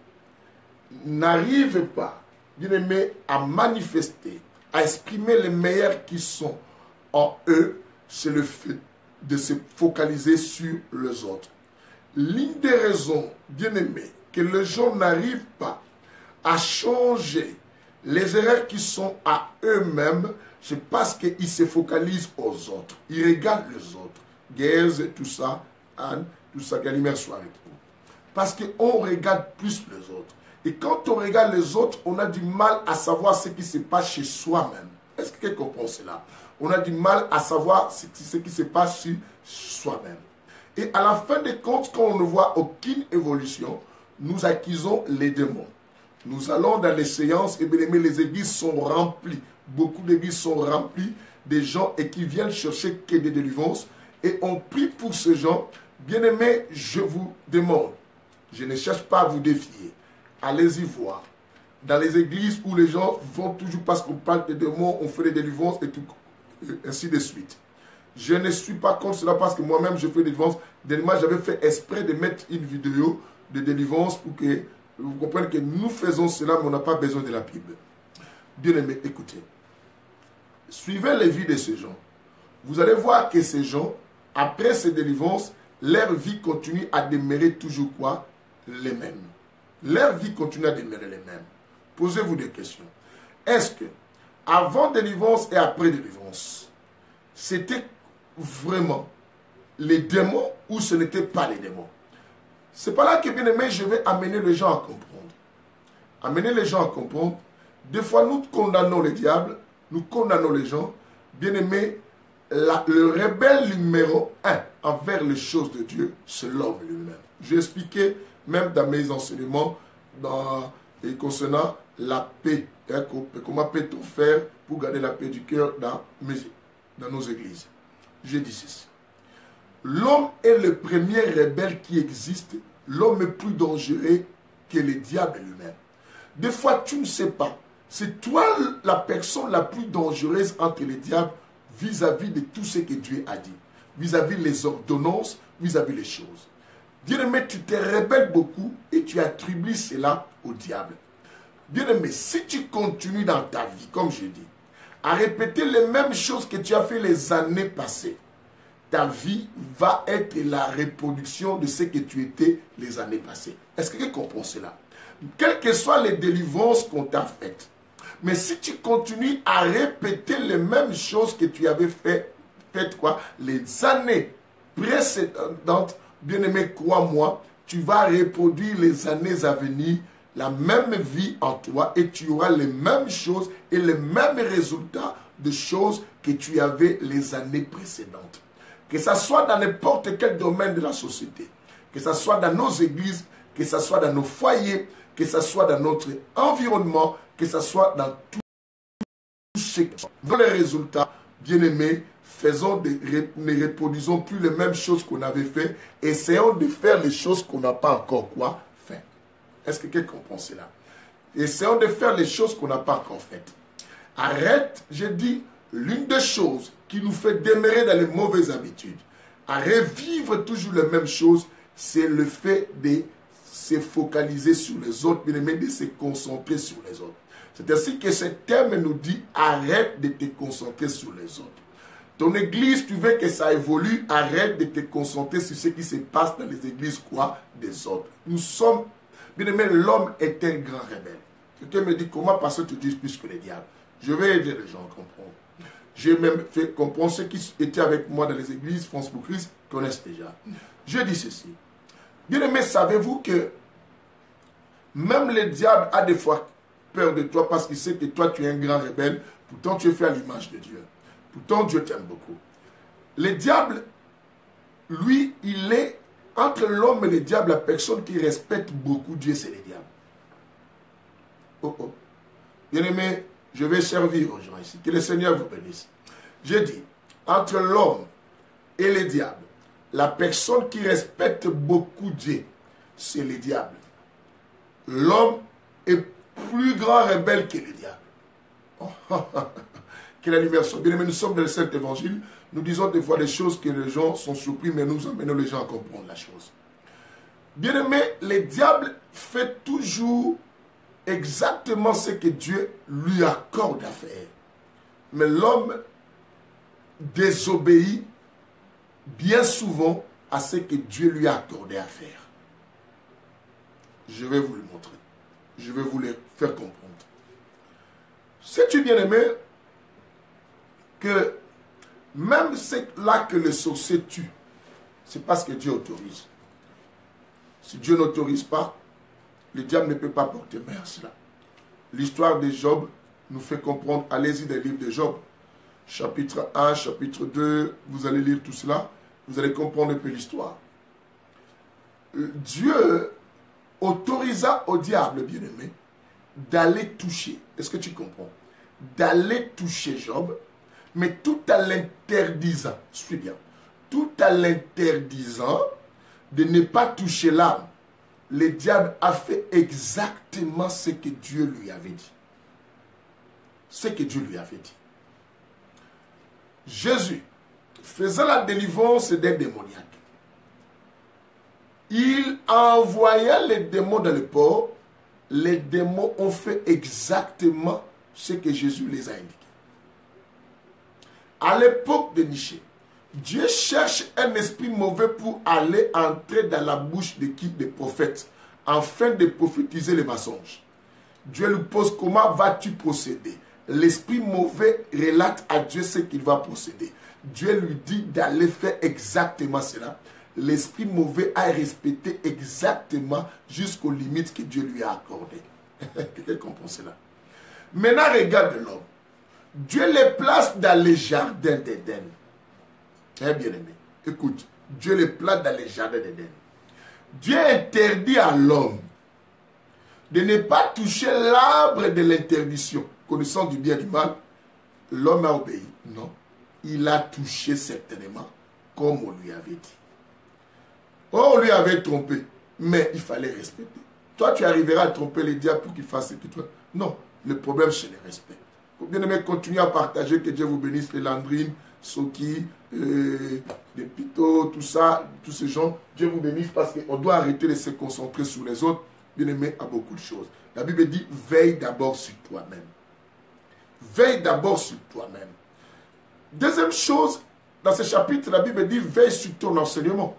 n'arrivent pas, bien-aimés, à manifester, à exprimer les meilleurs qui sont en eux, c'est le fait de se focaliser sur les autres. L'une des raisons, bien-aimés, que les gens n'arrivent pas à changer les erreurs qui sont à eux-mêmes, c'est parce qu'ils se focalisent aux autres. Ils regardent les autres. Guerre, tout ça, Anne, tout ça, Galimère soit avec vous. Parce qu'on regarde plus les autres. Et quand on regarde les autres, on a du mal à savoir ce qui se passe chez soi-même. Est-ce que quelqu'un comprend cela? On a du mal à savoir ce qui se passe sur soi-même. Et à la fin des comptes, quand on ne voit aucune évolution, nous accusons les démons. Nous allons dans les séances et bien aimé, les églises sont remplies. Beaucoup d'églises sont remplies des gens et qui viennent chercher que des délivrances. Et on prie pour ces gens. Bien aimé, je vous demande, je ne cherche pas à vous défier. Allez-y voir. Dans les églises où les gens vont toujours parce qu'on parle des démons, on fait des délivrances et tout, ainsi de suite. Je ne suis pas contre cela parce que moi-même je fais des délivrances. Dernièrement, j'avais fait exprès de mettre une vidéo de délivrance pour que vous compreniez que nous faisons cela, mais on n'a pas besoin de la Bible. Bien aimé, écoutez. Suivez les vies de ces gens. Vous allez voir que ces gens, après ces délivrances, leur vie continue à demeurer toujours quoi? Les mêmes. Leur vie continue à demeurer les mêmes. Posez-vous des questions. Est-ce que, avant délivrance et après délivrance, c'était vraiment les démons ou ce n'était pas les démons? C'est pas là que, bien aimé, je vais amener les gens à comprendre. Amener les gens à comprendre. Des fois, nous condamnons le diable, nous condamnons les gens. Bien aimé, le rebelle numéro 1 envers les choses de Dieu, c'est l'homme lui-même. J'ai expliqué même dans mes enseignements concernant la paix. Comment peut-on faire pour garder la paix du cœur dans nos églises? J'ai dit ceci. L'homme est le premier rebelle qui existe. L'homme est plus dangereux que le diable lui-même. Des fois, tu ne sais pas. C'est toi la personne la plus dangereuse entre les diables vis-à-vis de tout ce que Dieu a dit. Vis-à-vis les ordonnances, vis-à-vis les choses. Bien-aimé, tu te rebelles beaucoup et tu attribues cela au diable. Bien-aimé, si tu continues dans ta vie, comme je dis, à répéter les mêmes choses que tu as fait les années passées, ta vie va être la reproduction de ce que tu étais les années passées. Est-ce que tu comprends cela? Quelles que soient les délivrances qu'on t'a faites, mais si tu continues à répéter les mêmes choses que tu avais faites quoi, les années précédentes, bien-aimé, crois-moi, tu vas reproduire les années à venir, la même vie en toi et tu auras les mêmes choses et les mêmes résultats de choses que tu avais les années précédentes. Que ce soit dans n'importe quel domaine de la société, que ce soit dans nos églises, que ce soit dans nos foyers, que ce soit dans notre environnement, que ce soit dans tout ce qui dans les résultats, bien-aimés, ne reproduisons plus les mêmes choses qu'on avait fait, essayons de faire les choses qu'on n'a pas encore quoi fait. Est-ce que quelqu'un comprend cela? Essayons de faire les choses qu'on n'a pas encore faites. Arrête, j'ai dit, l'une des choses qui nous fait demeurer dans les mauvaises habitudes. à revivre toujours les mêmes choses, c'est le fait de se focaliser sur les autres, bien aimé, de se concentrer sur les autres. C'est ainsi que ce terme nous dit, arrête de te concentrer sur les autres. Ton église, tu veux que ça évolue, arrête de te concentrer sur ce qui se passe dans les églises, quoi, des autres. Nous sommes, bien aimé, l'homme est un grand rebelle. Quelqu'un me dit, comment pasteur tu dis plus que les diables? Je vais aider les gens à comprendre. J'ai même fait comprendre ceux qui étaient avec moi dans les églises, France pour Christ, connaissent déjà. Je dis ceci. Bien aimé, savez-vous que même le diable a des fois peur de toi parce qu'il sait que toi tu es un grand rebelle, pourtant tu es fait à l'image de Dieu. Pourtant Dieu t'aime beaucoup. Le diable, lui, il est entre l'homme et le diable, la personne qui respecte beaucoup Dieu, c'est le diable. Oh oh. Bien aimé, je vais servir aux gens ici. Que le Seigneur vous bénisse. J'ai dit, entre l'homme et le diable, la personne qui respecte beaucoup Dieu, c'est le diable. L'homme est plus grand rebelle que le diable. Oh, quelle animation. Bien aimé, nous sommes dans le Saint Évangile. Nous disons des fois des choses que les gens sont surpris, mais nous amenons les gens à comprendre la chose. Bien aimé, le diable fait toujours exactement ce que Dieu lui accorde à faire. Mais l'homme désobéit bien souvent à ce que Dieu lui a accordé à faire. Je vais vous le montrer. Je vais vous le faire comprendre. Sais-tu, bien-aimé, que même là que le sorcier tue, c'est parce que Dieu autorise. Si Dieu n'autorise pas, le diable ne peut pas porter main à cela. L'histoire de Job nous fait comprendre, allez-y dans le livre de Job, chapitre 1, chapitre 2, vous allez lire tout cela, vous allez comprendre un peu l'histoire. Dieu autorisa au diable, bien-aimé, d'aller toucher, est-ce que tu comprends? D'aller toucher Job, mais tout en l'interdisant, suis bien, tout en l'interdisant de ne pas toucher l'âme. Le diable a fait exactement ce que Dieu lui avait dit. Ce que Dieu lui avait dit. Jésus faisant la délivrance des démoniaques. Il envoya les démons dans le port. Les démons ont fait exactement ce que Jésus les a indiqué. À l'époque de Michée, Dieu cherche un esprit mauvais pour aller entrer dans la bouche de qui? Des prophètes, afin de prophétiser les mensonges. Dieu lui pose, comment vas-tu procéder? L'esprit mauvais relate à Dieu ce qu'il va procéder. Dieu lui dit d'aller faire exactement cela. L'esprit mauvais a respecté exactement jusqu'aux limites que Dieu lui a accordées. Quelqu'un comprend cela? Maintenant, regarde l'homme. Dieu les place dans les jardins d'Éden. Très bien aimé. Écoute, Dieu les place dans les jardins d'Éden. Dieu interdit à l'homme de ne pas toucher l'arbre de l'interdiction. Connaissant du bien et du mal, l'homme a obéi. Non, il a touché certainement comme on lui avait dit. Oh, on lui avait trompé, mais il fallait respecter. Toi, tu arriveras à tromper les diables pour qu'il fasse ce que toi. Non, le problème, c'est le respect. Bien aimé, continuez à partager, que Dieu vous bénisse, les Landrines, Soki, les Pito, tout ça, tous ces gens. Dieu vous bénisse parce qu'on doit arrêter de se concentrer sur les autres. Bien aimé, à beaucoup de choses. La Bible dit, veille d'abord sur toi-même. Veille d'abord sur toi-même. Deuxième chose, dans ce chapitre, la Bible dit, veille sur ton enseignement.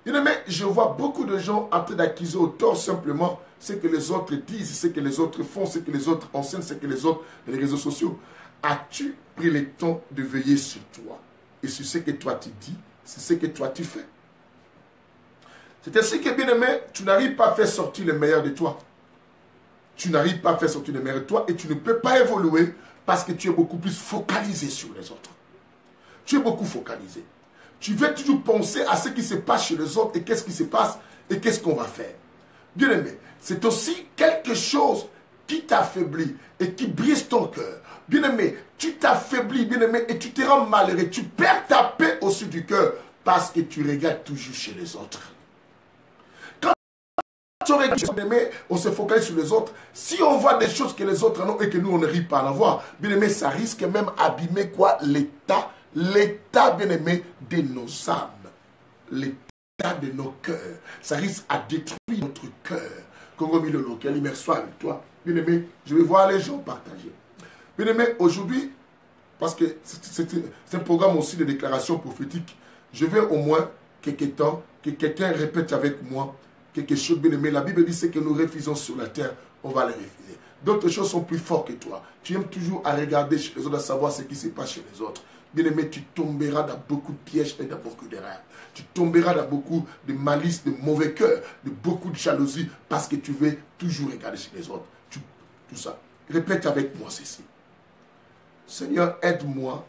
Bien aimé, je vois beaucoup de gens en train d'accuser au tort simplement ce que les autres disent, ce que les autres font, ce que les autres enseignent, ce que les autres, les réseaux sociaux. As-tu pris le temps de veiller sur toi? Et sur ce que toi tu dis, c'est ce que toi tu fais. C'est ainsi que, bien aimé, tu n'arrives pas à faire sortir le meilleur de toi. Tu n'arrives pas à faire sortir le meilleur de toi et tu ne peux pas évoluer parce que tu es beaucoup plus focalisé sur les autres. Tu es beaucoup focalisé. Tu veux toujours penser à ce qui se passe chez les autres et qu'est-ce qui se passe et qu'est-ce qu'on va faire. Bien aimé, c'est aussi quelque chose qui t'affaiblit et qui brise ton cœur. Bien aimé, tu t'affaiblis, bien aimé, et tu te rends malheureux. Tu perds ta paix au-dessus du cœur parce que tu regardes toujours chez les autres. Quand tu regardes chez les autres, on se focalise sur les autres. Si on voit des choses que les autres en ont et que nous, on ne rit pas à en avoir, bien aimé, ça risque même d'abîmer quoi? L'état l'état, bien-aimé, de nos âmes, l'état de nos cœurs, ça risque à détruire notre cœur. Congo Milolo, quelle immersion avec toi. Bien-aimé, je vais voir les gens partager. Bien-aimé, aujourd'hui, parce que c'est un programme aussi de déclaration prophétique, je vais au moins quelque temps que quelqu'un répète avec moi quelque chose, bien-aimé. La Bible dit ce que nous refusons sur la terre, on va les refuser. D'autres choses sont plus fortes que toi. Tu aimes toujours à regarder chez les autres, à savoir ce qui se passe chez les autres. Bien-aimé, tu tomberas dans beaucoup de pièges et dans beaucoup d'erreurs. Tu tomberas dans beaucoup de malice, de mauvais cœur, de beaucoup de jalousie, parce que tu veux toujours regarder chez les autres. Tout ça. Répète avec moi ceci. Seigneur, aide-moi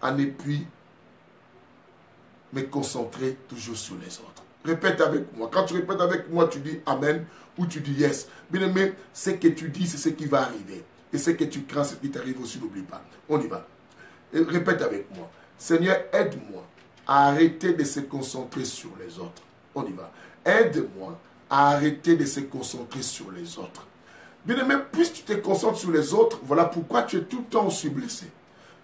à ne plus me concentrer toujours sur les autres. Répète avec moi. Quand tu répètes avec moi, tu dis Amen ou tu dis Yes. Bien-aimé, ce que tu dis, c'est ce qui va arriver. Et ce que tu crains, c'est ce qui t'arrive aussi, n'oublie pas. On y va. Et répète avec moi. Seigneur, aide-moi à arrêter de se concentrer sur les autres. On y va. Aide-moi à arrêter de se concentrer sur les autres. Bien-aimé, puisque tu te concentres sur les autres, voilà pourquoi tu es tout le temps aussi blessé.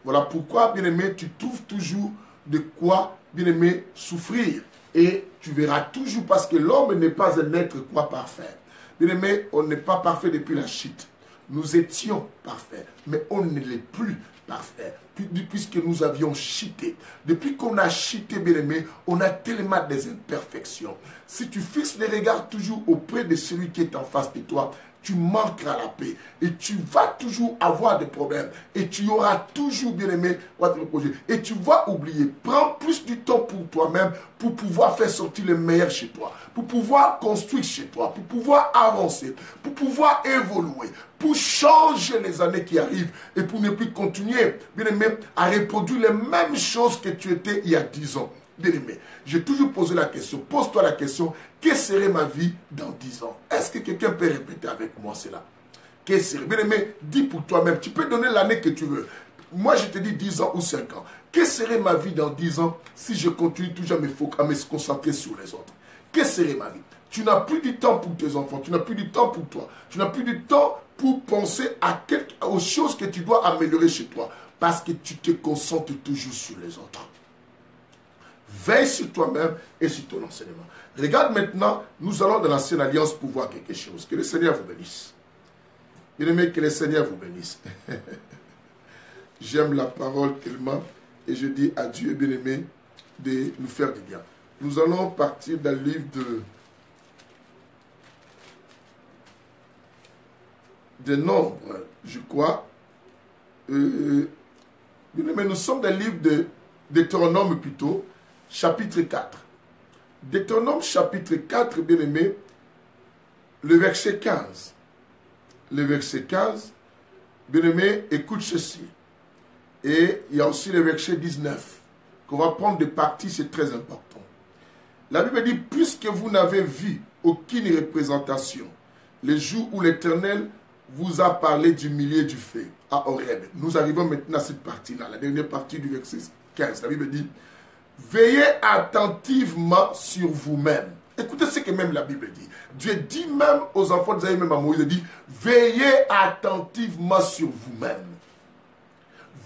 Voilà pourquoi, bien-aimé, tu trouves toujours de quoi, bien-aimé, souffrir. Et tu verras toujours, parce que l'homme n'est pas un être quoi parfait. Bien-aimé, on n'est pas parfait depuis la chute. Nous étions parfaits, mais on ne l'est plus parfait. Puisque nous avions chuté. Depuis qu'on a chuté, bien-aimé, on a tellement des imperfections. Si tu fixes les regards toujours auprès de celui qui est en face de toi, tu manqueras la paix. Et tu vas toujours avoir des problèmes. Et tu auras toujours, bien-aimé, et tu vas oublier. Prends plus du temps pour toi-même pour pouvoir faire sortir le meilleur chez toi. Pour pouvoir construire chez toi. Pour pouvoir avancer. Pour pouvoir évoluer. Pour changer les années qui arrivent. Et pour ne plus continuer, bien-aimé, à reproduire les mêmes choses que tu étais il y a 10 ans. Bien-aimé, j'ai toujours posé la question. Pose-toi la question. Quelle serait ma vie dans 10 ans? Est-ce que quelqu'un peut répéter avec moi cela? Quelle serait? Bien-aimé, dis pour toi-même. Tu peux donner l'année que tu veux. Moi, je te dis 10 ans ou 5 ans. Quelle serait ma vie dans 10 ans si je continue toujours à me concentrer sur les autres? Quelle serait ma vie? Tu n'as plus du temps pour tes enfants. Tu n'as plus du temps pour toi. Tu n'as plus du temps pour penser aux choses que tu dois améliorer chez toi. Parce que tu te concentres toujours sur les autres. Veille sur toi-même et sur ton enseignement. Regarde maintenant, nous allons dans l'ancienne alliance pour voir quelque chose. Que le Seigneur vous bénisse. Bien-aimé, que le Seigneur vous bénisse. J'aime la parole tellement et je dis à Dieu, bien-aimé, de nous faire du bien. Nous allons partir dans le livre de Nombres, je crois. Bien-aimé, nous sommes dans le livre de Deutéronome plutôt. Chapitre 4. Deutéronome chapitre 4, bien-aimé, le verset 15. Le verset 15, bien-aimé, écoute ceci. Et il y a aussi le verset 19, qu'on va prendre de partie, c'est très important. La Bible dit, puisque vous n'avez vu aucune représentation, le jour où l'Éternel vous a parlé du millier du feu à Horeb. Nous arrivons maintenant à cette partie-là, la dernière partie du verset 15. La Bible dit, veillez attentivement sur vous-même. Écoutez ce que même la Bible dit. Dieu dit même aux enfants d'Israël, même à Moïse, il dit, veillez attentivement sur vous-même.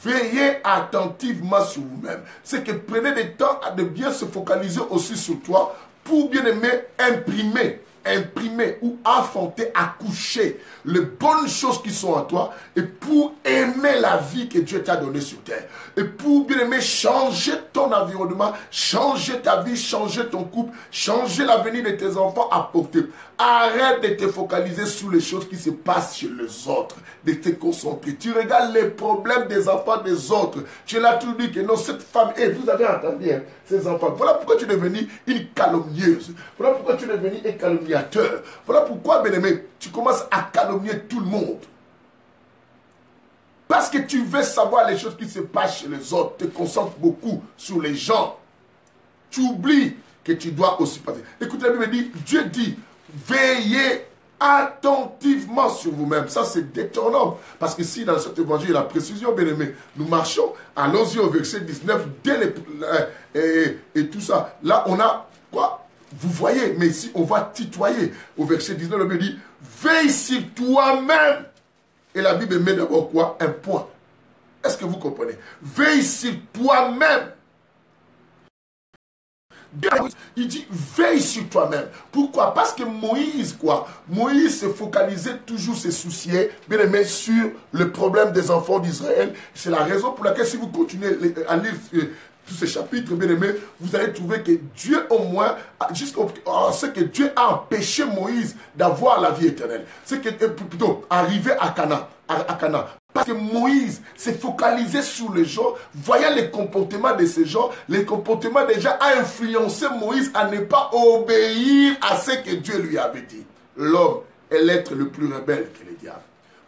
Veillez attentivement sur vous-même. C'est que prenez le temps de bien se focaliser aussi sur toi pour bien aimer imprimer ou enfanter, accoucher les bonnes choses qui sont en toi et pour aimer la vie que Dieu t'a donnée sur terre. Et pour bien aimer changer ton environnement, changer ta vie, changer ton couple, changer l'avenir de tes enfants à porter. Arrête de te focaliser sur les choses qui se passent chez les autres, de te concentrer. Tu regardes les problèmes des enfants des autres. Tu l'as tout dit que non, cette femme, vous avez entendu, hein, ces enfants. Voilà pourquoi tu es devenu une calomnieuse. Voilà pourquoi tu es devenu un calomniateur. Voilà pourquoi, bien-aimé, tu commences à calomnier tout le monde. Parce que tu veux savoir les choses qui se passent chez les autres. Tu te concentres beaucoup sur les gens. Tu oublies que tu dois aussi passer. Écoutez, la Bible dit, Dieu dit, veillez attentivement sur vous-même. Ça, c'est Deutéronome. Parce que si dans cet évangile, la précision, bien aimé, nous marchons, allons-y au verset 19, et tout ça. Là, on a quoi? Vous voyez, mais ici, on va tutoyer. Au verset 19, la Bible dit, veille sur toi-même. Et la Bible met d'abord quoi? Un point. Est-ce que vous comprenez? Veille sur toi-même. Il dit, veille sur toi-même. Pourquoi? Parce que Moïse, quoi? Moïse se focalisait toujours, se souciait, bien aimé, sur le problème des enfants d'Israël. C'est la raison pour laquelle, si vous continuez à lire tous ces chapitres, bien aimé, vous allez trouver que Dieu, au moins, c'est que Dieu a empêché Moïse d'avoir la vie éternelle. C'est que, plutôt, arriver à Canaan. Parce que Moïse s'est focalisé sur les gens, voyant les comportements de ces gens, les comportements des gens a influencé Moïse à ne pas obéir à ce que Dieu lui avait dit. L'homme est l'être le plus rebelle que le diable.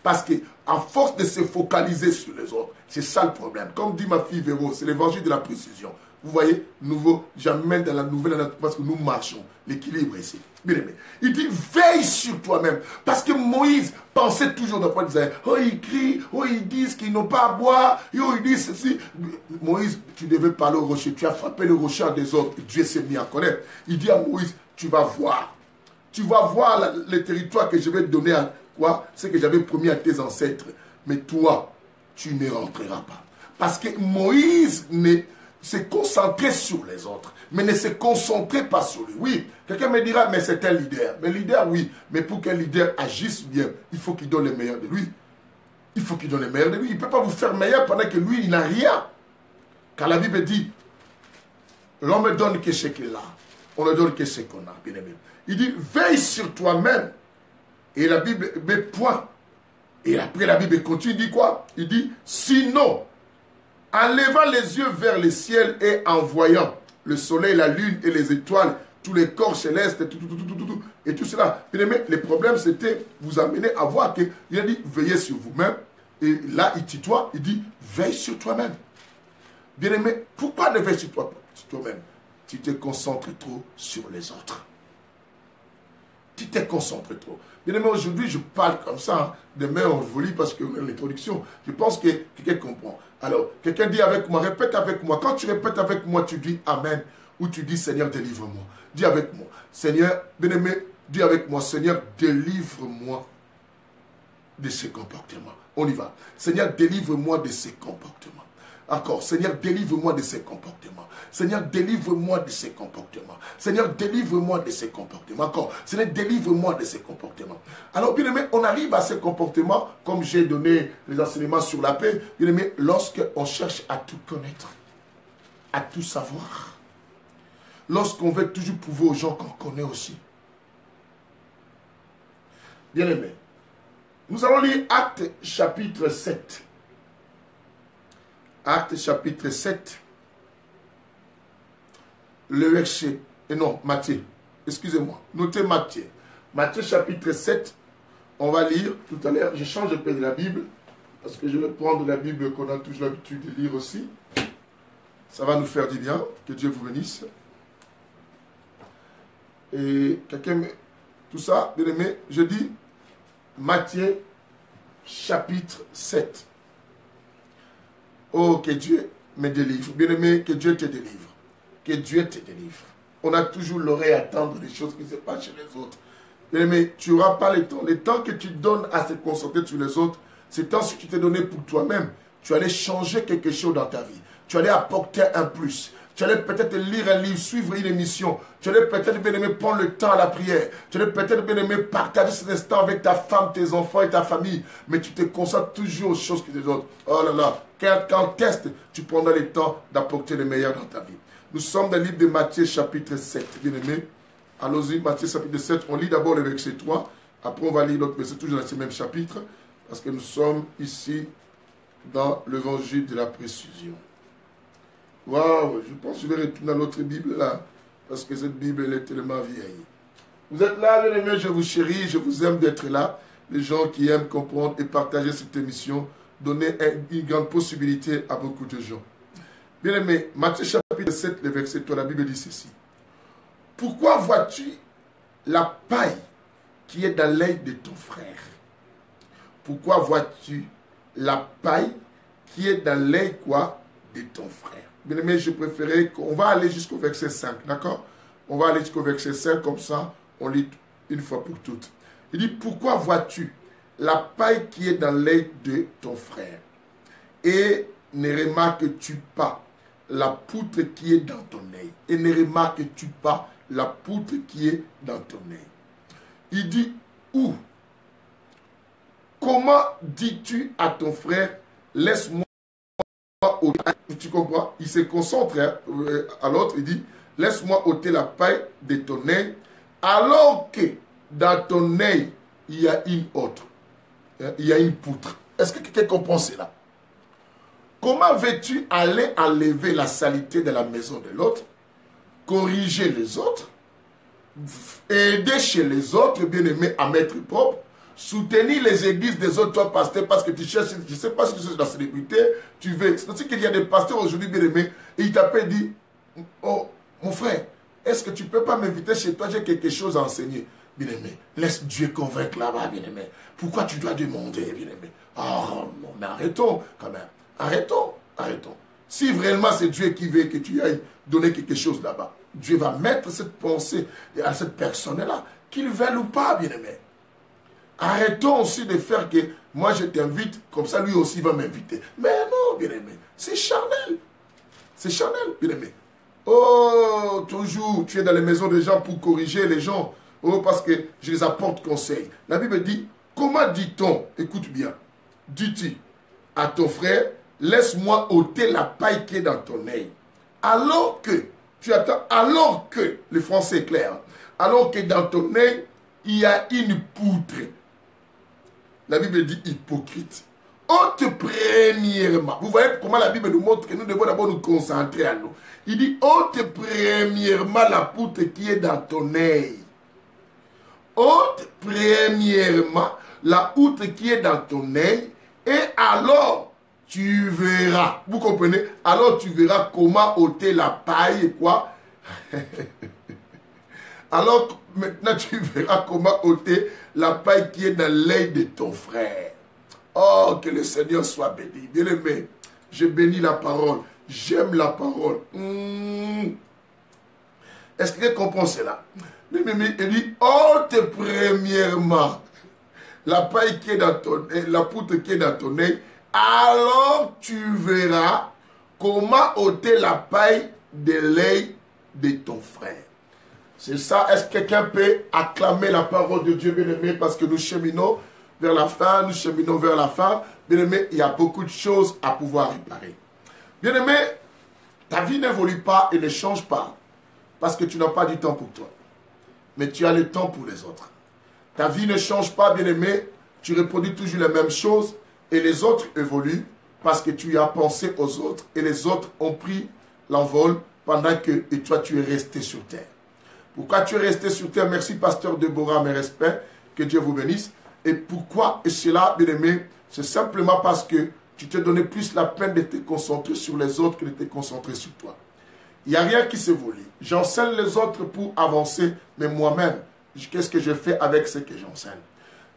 Parce qu'à force de se focaliser sur les autres, c'est ça le problème. Comme dit ma fille Véro, c'est l'évangile de la précision. Vous voyez, nouveau, j'amène dans la nouvelle parce que nous marchons. L'équilibre ici. Bien aimé. Il dit, veille sur toi-même. Parce que Moïse pensait toujours dans le point d'Israël. Oh, ils crient, oh, ils disent qu'ils n'ont pas à boire, oh, ils disent ceci. Moïse, tu devais parler au rocher. Tu as frappé le rocher en désordre. Dieu s'est mis à connaître. Il dit à Moïse, tu vas voir. Tu vas voir le territoire que je vais te donner à quoi? C'est que j'avais promis à tes ancêtres. Mais toi, tu ne rentreras pas. Parce que Moïse s'est concentré sur les autres, mais ne se concentrait pas sur lui. Oui, quelqu'un me dira, mais c'est un leader. Mais leader, oui, mais pour qu'un leader agisse bien, il faut qu'il donne le meilleur de lui. Il faut qu'il donne le meilleur de lui. Il ne peut pas vous faire meilleur pendant que lui, il n'a rien. Car la Bible dit, l'homme ne donne que ce qu'il a. On ne donne que ce qu'on a, bien aimé. Il dit, veille sur toi-même. Et la Bible met point. Et après, la Bible continue, il dit quoi? Il dit, sinon, en levant les yeux vers le ciel et en voyant le soleil, la lune et les étoiles, tous les corps célestes, et tout cela. Bien aimé, le problème, c'était vous amener à voir qu'il a dit, veillez sur vous-même. Et là, il tutoie, il dit, veille sur toi-même. Bien aimé, pourquoi ne veille sur toi-même? Tu te concentres trop sur les autres. Tu te concentres trop. Bien aimé, aujourd'hui, je parle comme ça. Hein. Demain, on volit parce que l'introduction. Je pense que quelqu'un comprend. Alors, quelqu'un dit avec moi, répète avec moi. Quand tu répètes avec moi, tu dis Amen. Ou tu dis Seigneur, délivre-moi. Dis avec moi. Seigneur, bien aimé, dis avec moi. Seigneur, délivre-moi de ces comportements. On y va. Seigneur, délivre-moi de ces comportements. Encore, Seigneur, délivre-moi de ces comportements. Seigneur, délivre-moi de ces comportements. Seigneur, délivre-moi de ces comportements. Encore, Seigneur, délivre-moi de ces comportements. Alors, bien aimé, on arrive à ces comportements, comme j'ai donné les enseignements sur la paix, bien aimé, lorsqu'on cherche à tout connaître, à tout savoir. Lorsqu'on veut toujours prouver aux gens qu'on connaît aussi. Bien aimé, nous allons lire Actes chapitre 7. Actes chapitre 7, le verset, non, Matthieu, excusez-moi, notez Matthieu. Matthieu chapitre 7, on va lire tout à l'heure, je change un peu de la Bible, parce que je vais prendre la Bible qu'on a toujours l'habitude de lire aussi. Ça va nous faire du bien, que Dieu vous bénisse. Et quelqu'un, tout ça, bien aimé, je dis Matthieu chapitre 7. Oh, que Dieu me délivre. Bien-aimé, que Dieu te délivre. Que Dieu te délivre. On a toujours l'oreille à attendre des choses qui ne se passent chez les autres. Bien-aimé, tu n'auras pas le temps. Le temps que tu donnes à se concentrer sur les autres, c'est le temps que tu t'es donné pour toi-même. Tu allais changer quelque chose dans ta vie. Tu allais apporter un plus. Tu allais peut-être lire un livre, suivre une émission. Tu allais peut-être, bien aimé, prendre le temps à la prière. Tu allais peut-être, bien aimé, partager cet instant avec ta femme, tes enfants et ta famille. Mais tu te concentres toujours aux choses que les autres. Oh là là. Quand teste, tu prendras le temps d'apporter le meilleur dans ta vie. Nous sommes dans le livre de Matthieu chapitre 7. Bien aimé. Allons-y, Matthieu chapitre 7. On lit d'abord le verset 3. Après, on va lire l'autre verset, toujours dans ce même chapitre. Parce que nous sommes ici dans l'évangile de la précision. Waouh, je pense que je vais retourner à l'autre Bible là, parce que cette Bible, elle est tellement vieille. Vous êtes là, bien aimés, je vous chéris, je vous aime d'être là. Les gens qui aiment comprendre et partager cette émission, donner une grande possibilité à beaucoup de gens. Bien aimé, Matthieu chapitre 7, le verset 3, la Bible dit ceci. Pourquoi vois-tu la paille qui est dans l'œil de ton frère? Pourquoi vois-tu la paille qui est dans l'œil quoi de ton frère? Bien aimé, je préférais qu'on va aller jusqu'au verset 5, d'accord? On va aller jusqu'au verset 5, comme ça, on lit une fois pour toutes. Il dit, pourquoi vois-tu la paille qui est dans l'œil de ton frère et ne remarques-tu pas la poutre qui est dans ton œil? Et ne remarques-tu pas la poutre qui est dans ton œil? Il dit, où? Comment dis-tu à ton frère, laisse-moi ôter? Tu comprends? Il se concentre à l'autre, il dit, laisse-moi ôter la paille de ton œil, alors que dans ton œil, il y a une autre. Il y a une poutre. Est-ce que quelqu'un comprend cela? Comment veux-tu aller enlever la saleté de la maison de l'autre, corriger les autres, aider chez les autres, bien aimé, à mettre propre, soutenir les églises des autres, toi, pasteur, parce que tu cherches, je ne sais pas si tu cherches la célébrité, tu veux. C'est qu'il y a des pasteurs aujourd'hui, bien aimé, et ils t'appellent, dit, oh, mon frère, est-ce que tu ne peux pas m'inviter chez toi, j'ai quelque chose à enseigner. Bien aimé, laisse Dieu convaincre là-bas, bien aimé. Pourquoi tu dois demander, bien aimé? Oh non, mais arrêtons quand même. Arrêtons, arrêtons. Si vraiment c'est Dieu qui veut que tu ailles donner quelque chose là-bas, Dieu va mettre cette pensée à cette personne-là, qu'il veuille ou pas, bien aimé. Arrêtons aussi de faire que moi je t'invite, comme ça lui aussi va m'inviter. Mais non, bien aimé, c'est charnel. C'est charnel, bien aimé. Oh, toujours, tu es dans les maisons des gens pour corriger les gens. Oh, parce que je les apporte conseil. La Bible dit, comment dit-on, écoute bien, dis-tu à ton frère, laisse-moi ôter la paille qui est dans ton œil. Alors que, tu attends, alors que, le français est clair, alors que dans ton œil, il y a une poutre. La Bible dit hypocrite. Ôte premièrement. Vous voyez comment la Bible nous montre que nous devons d'abord nous concentrer à nous. Il dit, ôte premièrement la poutre qui est dans ton œil. Ôte premièrement la poutre qui est dans ton œil, et alors tu verras. Vous comprenez? Alors tu verras comment ôter la paille, quoi. Alors maintenant tu verras comment ôter la paille qui est dans l'œil de ton frère. Oh, que le Seigneur soit béni. Bien aimé, je bénis la parole. J'aime la parole. Est-ce que tu comprends cela? Il dit, ôte premièrement la paille qui est dans ton œil, la poutre qui est dans ton œil, alors tu verras comment ôter la paille de l'œil de ton frère. C'est ça. Est-ce que quelqu'un peut acclamer la parole de Dieu, bien-aimé, parce que nous cheminons vers la fin, nous cheminons vers la fin. Bien-aimé, il y a beaucoup de choses à pouvoir réparer. Bien-aimé, ta vie n'évolue pas et ne change pas parce que tu n'as pas du temps pour toi. Mais tu as le temps pour les autres. Ta vie ne change pas, bien-aimé. Tu reproduis toujours les mêmes choses et les autres évoluent parce que tu as pensé aux autres et les autres ont pris l'envol pendant que et toi tu es resté sur terre. Pourquoi tu es resté sur terre? Merci, pasteur Deborah, mes respects. Que Dieu vous bénisse. Et pourquoi? Et cela, bien-aimé, c'est simplement parce que tu te donnais plus la peine de te concentrer sur les autres que de te concentrer sur toi. Il n'y a rien qui s'évolue. J'enseigne les autres pour avancer, mais moi-même, qu'est-ce que je fais avec ce que j'enseigne?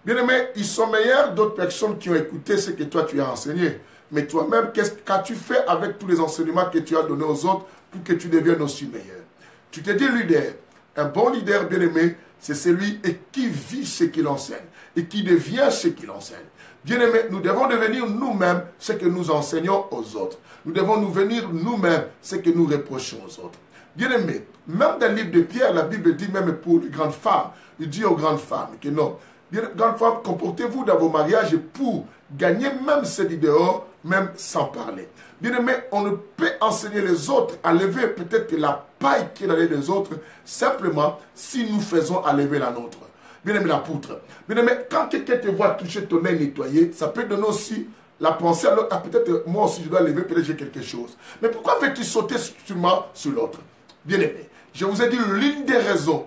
Bien-aimé, ils sont meilleurs d'autres personnes qui ont écouté ce que toi tu as enseigné. Mais toi-même, qu'as-tu fait avec tous les enseignements que tu as donnés aux autres pour que tu deviennes aussi meilleur? Tu te dis leader. Un bon leader, bien-aimé, c'est celui qui vit ce qu'il enseigne et qui devient ce qu'il enseigne. Bien-aimé, nous devons devenir nous-mêmes ce que nous enseignons aux autres. Nous devons nous venir nous-mêmes ce que nous reprochons aux autres. Bien-aimé, même dans le livre de Pierre, la Bible dit même pour les grandes femmes, il dit aux grandes femmes que non, grandes femmes, comportez-vous dans vos mariages pour gagner même celui dehors, même sans parler. Bien-aimé, on ne peut enseigner les autres à lever peut-être la paille qui est dans les autres, simplement si nous faisons à lever la nôtre. Bien-aimé, la poutre. Bien-aimé, quand quelqu'un te voit toucher ton nez nettoyé, ça peut donner aussi la pensée à l'autre. Ah, peut-être moi aussi je dois lever, peut-être j'ai quelque chose. Mais pourquoi veux-tu sauter seulement sur l'autre? Bien-aimé, je vous ai dit l'une des raisons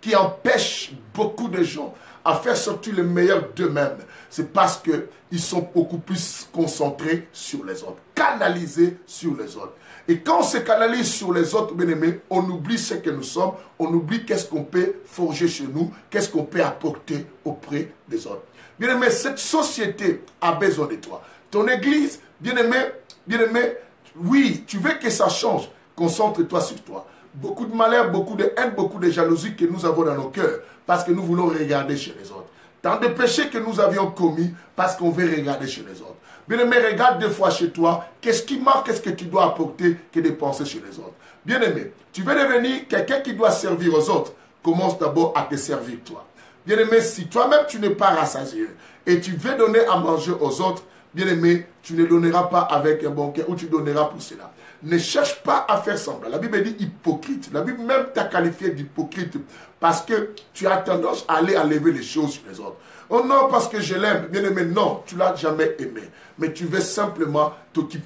qui empêche beaucoup de gens à faire sortir le meilleur d'eux-mêmes, c'est parce qu'ils sont beaucoup plus concentrés sur les autres, canalisés sur les autres. Et quand on se canalise sur les autres, bien-aimés, on oublie ce que nous sommes, on oublie qu'est-ce qu'on peut forger chez nous, qu'est-ce qu'on peut apporter auprès des autres. Bien-aimé, cette société a besoin de toi. Ton église, bien-aimé, oui, tu veux que ça change, concentre-toi sur toi. Beaucoup de malheur, beaucoup de haine, beaucoup de jalousie que nous avons dans nos cœurs parce que nous voulons regarder chez les autres. tant de péchés que nous avions commis parce qu'on veut regarder chez les autres. Bien-aimé, regarde des fois chez toi, qu'est-ce qui manque, qu'est-ce que tu dois apporter que de penser chez les autres. Bien-aimé, tu veux devenir quelqu'un qui doit servir aux autres, commence d'abord à te servir toi. Bien-aimé, si toi-même tu n'es pas rassasié et tu veux donner à manger aux autres, bien-aimé, tu ne donneras pas avec un bon cœur ou tu donneras pour cela. Ne cherche pas à faire semblant. La Bible dit hypocrite. La Bible même t'a qualifié d'hypocrite parce que tu as tendance à aller enlever les choses sur les autres. Oh non, parce que je l'aime. Bien-aimé, non, tu ne l'as jamais aimé. Mais tu veux simplement t'occuper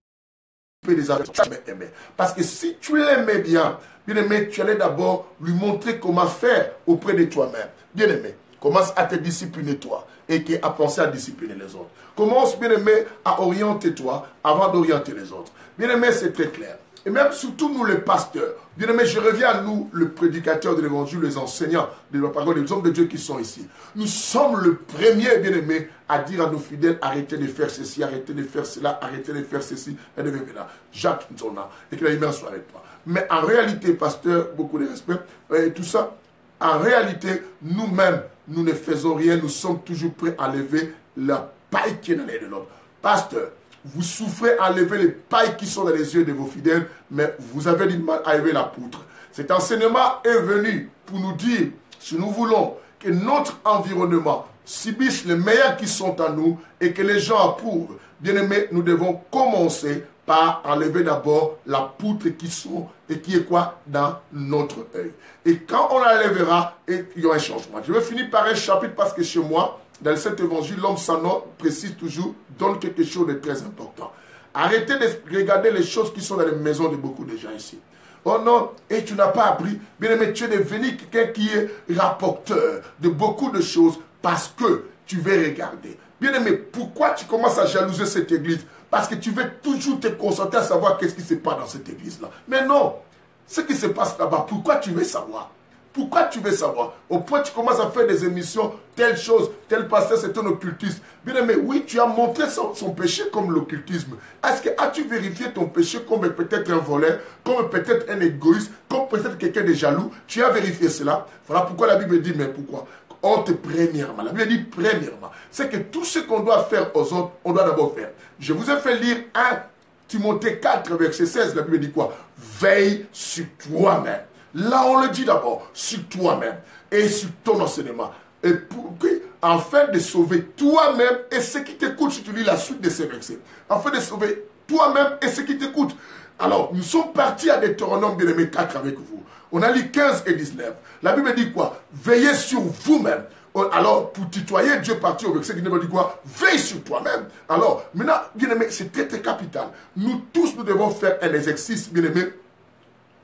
des affaires que tu n'as jamais aimé. Parce que si tu l'aimais bien, bien-aimé, tu allais d'abord lui montrer comment faire auprès de toi-même. Bien-aimé, commence à te discipliner toi et à penser à discipliner les autres. Commence, bien-aimé, à orienter toi avant d'orienter les autres. Bien-aimé, c'est très clair. Et même surtout nous les pasteurs. Bien-aimé, je reviens à nous, le prédicateur de l'évangile, les enseignants de la parole, les hommes de Dieu qui sont ici. Nous sommes le premier, bien-aimé, à dire à nos fidèles, arrêtez de faire ceci, arrêtez de faire cela, arrêtez de faire ceci, et de venir là. Jacques Nzona, et que la lumière soit avec toi. Mais en réalité, pasteur, beaucoup de respect, et tout ça, en réalité, nous-mêmes, nous ne faisons rien, nous sommes toujours prêts à lever la paille qui est dans les de l'autre. Pasteur, vous souffrez à lever les pailles qui sont dans les yeux de vos fidèles, mais vous avez du mal à lever la poutre. Cet enseignement est venu pour nous dire, si nous voulons que notre environnement subisse les meilleurs qui sont en nous et que les gens approuvent, bien aimés, nous devons commencer par enlever d'abord la poutre qui sont et qui est quoi dans notre œil. Et quand on l'enlèvera, il y aura un changement. Je vais finir par un chapitre parce que chez moi, dans cet évangile, l'homme sans nom précise toujours, donne quelque chose de très important. Arrêtez de regarder les choses qui sont dans les maisons de beaucoup de gens ici. Oh non, et tu n'as pas appris. Bien aimé, tu es devenu quelqu'un qui est rapporteur de beaucoup de choses parce que tu veux regarder. Bien aimé, pourquoi tu commences à jalouser cette église? Parce que tu veux toujours te concentrer à savoir qu'est-ce qui se passe dans cette église-là. Mais non, ce qui se passe là-bas, pourquoi tu veux savoir? Pourquoi tu veux savoir? Au point tu commences à faire des émissions, telle chose, tel pasteur c'est un occultiste. Bien aimé, oui, tu as montré son péché comme l'occultisme. Est-ce que as-tu vérifié ton péché comme peut-être un voleur, comme peut-être un égoïste, comme peut-être quelqu'un de jaloux? Tu as vérifié cela? Voilà pourquoi la Bible dit, mais pourquoi? Honte premièrement. La Bible dit premièrement. C'est que tout ce qu'on doit faire aux autres, on doit d'abord faire. Je vous ai fait lire 1 Timothée 4, verset 16. La Bible dit quoi? Veille sur toi-même. Là, on le dit d'abord, sur toi-même et sur ton enseignement. Et afin de sauver toi-même et ceux qui t'écoutent, si tu lis la suite de ces versets. Afin de sauver toi-même et ceux qui t'écoutent. Alors, nous sommes partis à Deutéronome, bien-aimé, 4 avec vous. On a lu 15 et 19. La Bible dit quoi? Veillez sur vous-même. Alors, pour tutoyer Dieu parti au verset qui nous dit quoi? Veille sur toi-même. Alors, maintenant, bien-aimé, c'est très, très capital. Nous tous, nous devons faire un exercice, bien-aimé,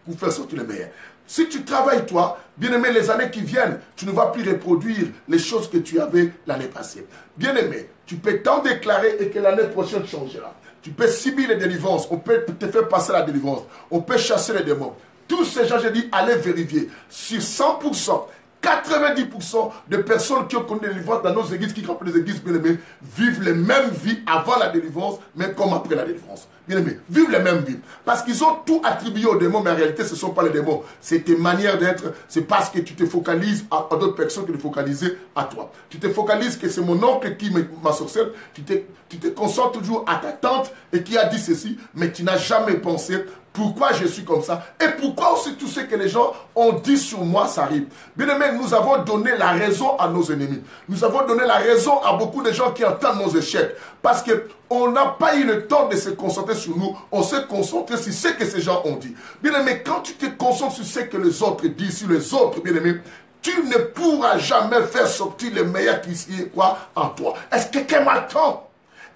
pour faire sortir le meilleur. Si tu travailles toi, bien-aimé, les années qui viennent, tu ne vas plus reproduire les choses que tu avais l'année passée. Bien-aimé, tu peux t'en déclarer et que l'année prochaine changera. Tu peux subir les délivrances, on peut te faire passer la délivrance, on peut chasser les démons. Tous ces gens, j'ai dit, allez vérifier. Sur 100%, 90% de personnes qui ont connu la délivrance dans nos églises, qui remplissent les églises, bien aimées, vivent les mêmes vies avant la délivrance, mais comme après la délivrance. Bien aimé, vivent les mêmes vies. Parce qu'ils ont tout attribué aux démons, mais en réalité, ce ne sont pas les démons. C'est tes manières d'être. C'est parce que tu te focalises à d'autres personnes que de focaliser à toi. Tu te focalises que c'est mon oncle qui m'a sorcelle. Tu te concentres toujours à ta tante et qui a dit ceci, mais tu n'as jamais pensé pourquoi je suis comme ça et pourquoi aussi tout ce que les gens ont dit sur moi, ça arrive. Bien aimé, nous avons donné la raison à nos ennemis. Nous avons donné la raison à beaucoup de gens qui entendent nos échecs. Parce qu'on n'a pas eu le temps de se concentrer sur nous. On s'est concentré sur ce que ces gens ont dit. Bien aimé, quand tu te concentres sur ce que les autres disent, sur les autres, bien aimé, tu ne pourras jamais faire sortir le meilleur qui est quoi en toi. Est-ce que quelqu'un m'attend?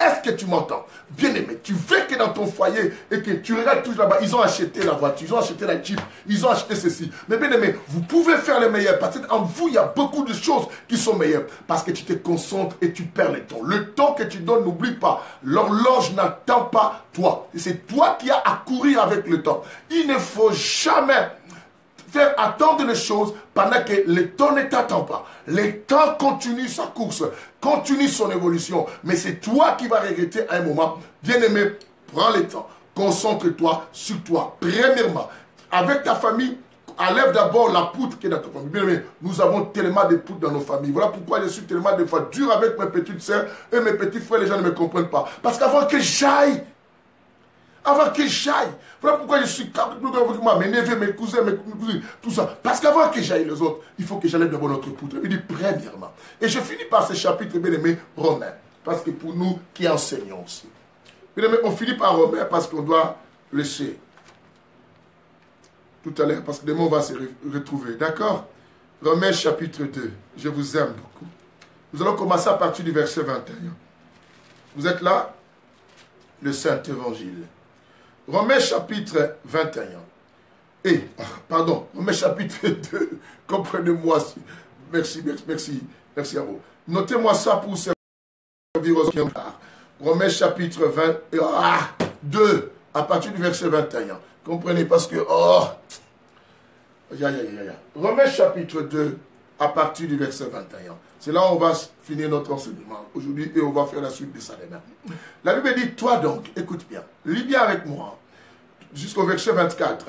Est-ce que tu m'entends? Bien-aimé, tu veux que dans ton foyer et que tu regardes toujours là-bas, ils ont acheté la voiture, ils ont acheté la Jeep, ils ont acheté ceci. Mais bien-aimé, vous pouvez faire le meilleur parce qu'en vous, il y a beaucoup de choses qui sont meilleures. Parce que tu te concentres et tu perds le temps. Le temps que tu donnes, n'oublie pas, l'horloge n'attend pas toi. C'est toi qui as à courir avec le temps. Il ne faut jamais faire attendre les choses pendant que le temps ne t'attend pas. Le temps continue sa course, continue son évolution. Mais c'est toi qui vas regretter à un moment. Bien-aimé, prends le temps. Concentre-toi sur toi. Premièrement, avec ta famille, enlève d'abord la poutre qui est dans ta famille. Bien aimé, nous avons tellement de poutres dans nos familles. Voilà pourquoi je suis tellement des fois dur avec mes petites sœurs et mes petits frères, les gens ne me comprennent pas. Parce qu'avant que j'aille, voilà pourquoi je suis avec moi, mes neveux, mes cousins, mes cousines, tout ça. Parce qu'avant que j'aille les autres, il faut que j'enlève d'abord notre poutre. Il dit premièrement. Et je finis par ce chapitre, bien aimé, Romains. Parce que pour nous qui enseignons aussi. Bien aimé, on finit par Romains parce qu'on doit laisser tout à l'heure, parce que demain on va se retrouver. D'accord? Romains chapitre 2. Je vous aime beaucoup. Nous allons commencer à partir du verset 21. Vous êtes là? Le Saint-Évangile. Romains chapitre 21. Romains chapitre 2. Comprenez-moi. Merci à vous. Notez-moi ça pour servir aux qui ont part. Romains chapitre 2, à partir du verset 21. Comprenez, parce que, Romains chapitre 2, à partir du verset 21. C'est là où on va finir notre enseignement aujourd'hui et on va faire la suite de ça demain. La Bible dit, toi donc, écoute bien, lis bien avec moi, jusqu'au verset 24.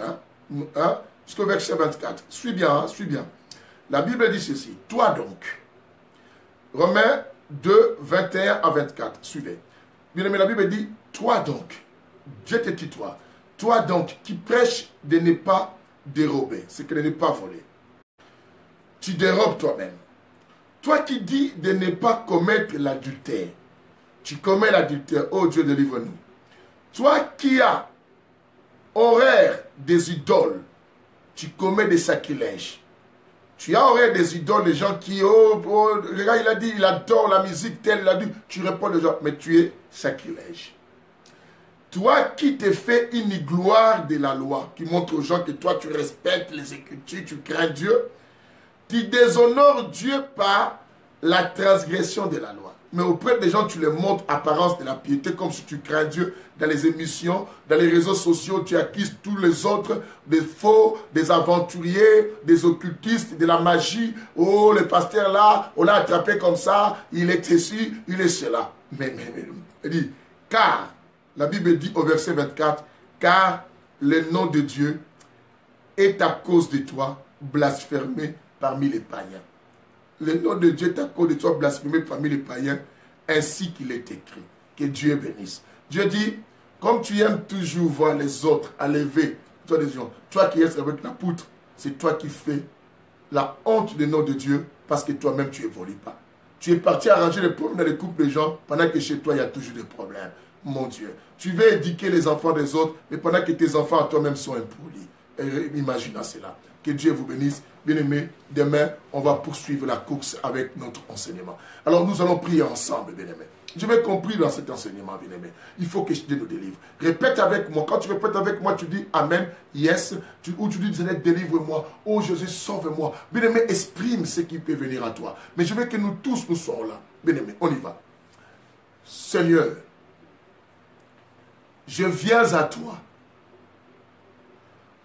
Jusqu'au verset 24. Suis bien. La Bible dit ceci, toi donc, Romains 2, 21 à 24. Suivez. Bien aimé, la Bible dit, toi donc, Dieu te tutoie. Toi donc, qui prêches de ne pas dérober, c'est que de ne pas voler. Tu dérobes toi-même. Toi qui dis de ne pas commettre l'adultère, tu commets l'adultère. Oh Dieu, délivre-nous. Toi qui as horreur des idoles, tu commets des sacrilèges. Tu as horreur des idoles, des gens qui, regarde, il a dit, il adore la musique telle, il a dit, tu réponds aux gens, mais tu es sacrilège. Toi qui te fais une gloire de la loi, qui montre aux gens que toi tu respectes les Écritures, tu crains Dieu, tu déshonores Dieu par la transgression de la loi. Mais auprès des gens, tu les montres apparence de la piété, comme si tu crains Dieu. Dans les émissions, dans les réseaux sociaux, tu accuses tous les autres, des faux, des aventuriers, des occultistes, de la magie. Oh, le pasteur là, on l'a attrapé comme ça, il est ceci, il est cela. Mais, il dit, car, la Bible dit au verset 24, car le nom de Dieu est à cause de toi blasphémé parmi les païens. Le nom de Dieu est à cause de toi blasphémé parmi les païens, ainsi qu'il est écrit. Que Dieu bénisse. Dieu dit, comme tu aimes toujours voir les autres enlever, toi qui es avec la poutre, c'est toi qui fais la honte du nom de Dieu parce que toi-même tu n'évolues pas. Tu es parti arranger les problèmes dans les couples de gens pendant que chez toi il y a toujours des problèmes. Mon Dieu, tu veux éduquer les enfants des autres, mais pendant que tes enfants toi-même sont impolis. Imagine cela. Que Dieu vous bénisse. Bien-aimés, demain, on va poursuivre la course avec notre enseignement. Alors, nous allons prier ensemble, bien-aimés. Je vais compris dans cet enseignement, bien-aimés. Il faut que Dieu nous délivre. Répète avec moi. Quand tu répètes avec moi, tu dis Amen, yes. Ou tu dis Seigneur, délivre-moi. Oh Jésus, sauve-moi. Bien-aimé, exprime ce qui peut venir à toi. Mais je veux que nous tous, nous soyons là. Bien-aimés, on y va. Seigneur, je viens à toi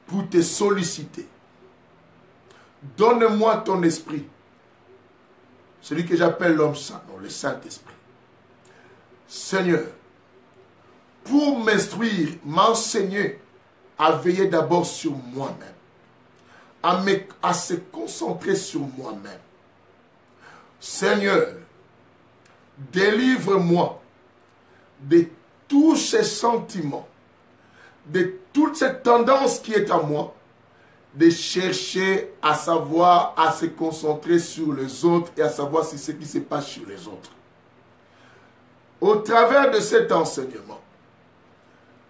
pour te solliciter. Donne-moi ton esprit. Celui que j'appelle l'homme saint, non, le Saint-Esprit. Seigneur, pour m'instruire, m'enseigner à veiller d'abord sur moi-même, à se concentrer sur moi-même. Seigneur, délivre-moi de tous ces sentiments, de toute cette tendance qui est en moi, de chercher à savoir, à se concentrer sur les autres et à savoir si ce qui se passe sur les autres. Au travers de cet enseignement,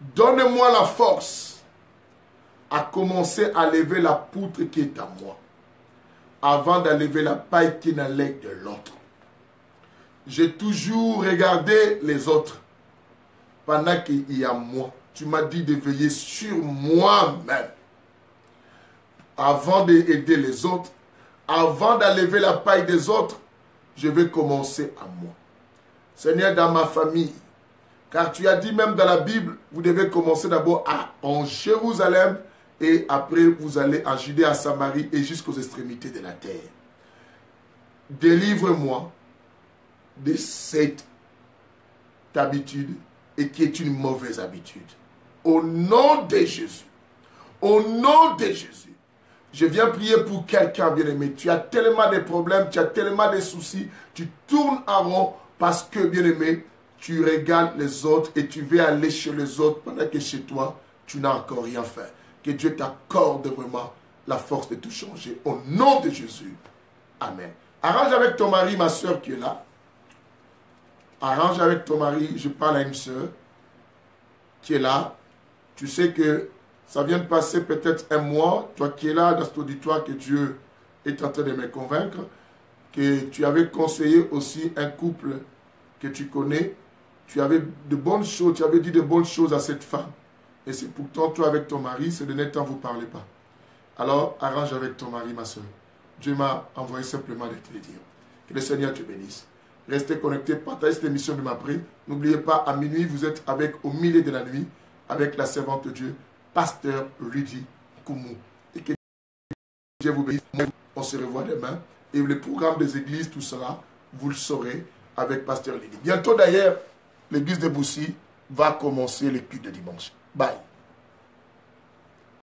donne-moi la force à commencer à lever la poutre qui est à moi, avant d'enlever la paille qui n'allait de l'autre. J'ai toujours regardé les autres pendant qu'il y a moi. Tu m'as dit de veiller sur moi-même. Avant d'aider les autres, avant d'enlever la paille des autres, je vais commencer à moi. Seigneur, dans ma famille, car tu as dit même dans la Bible, vous devez commencer d'abord en Jérusalem et après vous allez en Judée, à Samarie et jusqu'aux extrémités de la terre. Délivre-moi de cette habitude et qui est une mauvaise habitude. Au nom de Jésus, au nom de Jésus, Je viens prier pour quelqu'un, bien-aimé. Tu as tellement de problèmes, tu as tellement de soucis. Tu tournes en rond parce que, bien-aimé, tu regardes les autres et tu veux aller chez les autres pendant que chez toi, tu n'as encore rien fait. Que Dieu t'accorde vraiment la force de tout changer. Au nom de Jésus. Amen. Arrange avec ton mari, ma soeur qui est là. Arrange avec ton mari. Je parle à une soeur qui est là. Tu sais que ça vient de passer peut-être un mois. Toi qui es là dans cet auditoire, que Dieu est en train de me convaincre. Que tu avais conseillé aussi un couple que tu connais. Tu avais de bonnes choses, tu avais dit de bonnes choses à cette femme. Et c'est pourtant toi avec ton mari, ces derniers temps, vous ne parlez pas. Alors, arrange avec ton mari, ma soeur. Dieu m'a envoyé simplement de te le dire. Que le Seigneur te bénisse. Restez connectés, partagez cette émission de ma prière. N'oubliez pas, à minuit, vous êtes avec, au milieu de la nuit, avec la servante de Dieu, Pasteur Rudy Koumou. Et que Dieu vous bénisse. On se revoit demain. Et le programme des églises, tout cela, vous le saurez avec Pasteur Lily. Bientôt d'ailleurs, l'église de Boussy va commencer le culte de dimanche. Bye.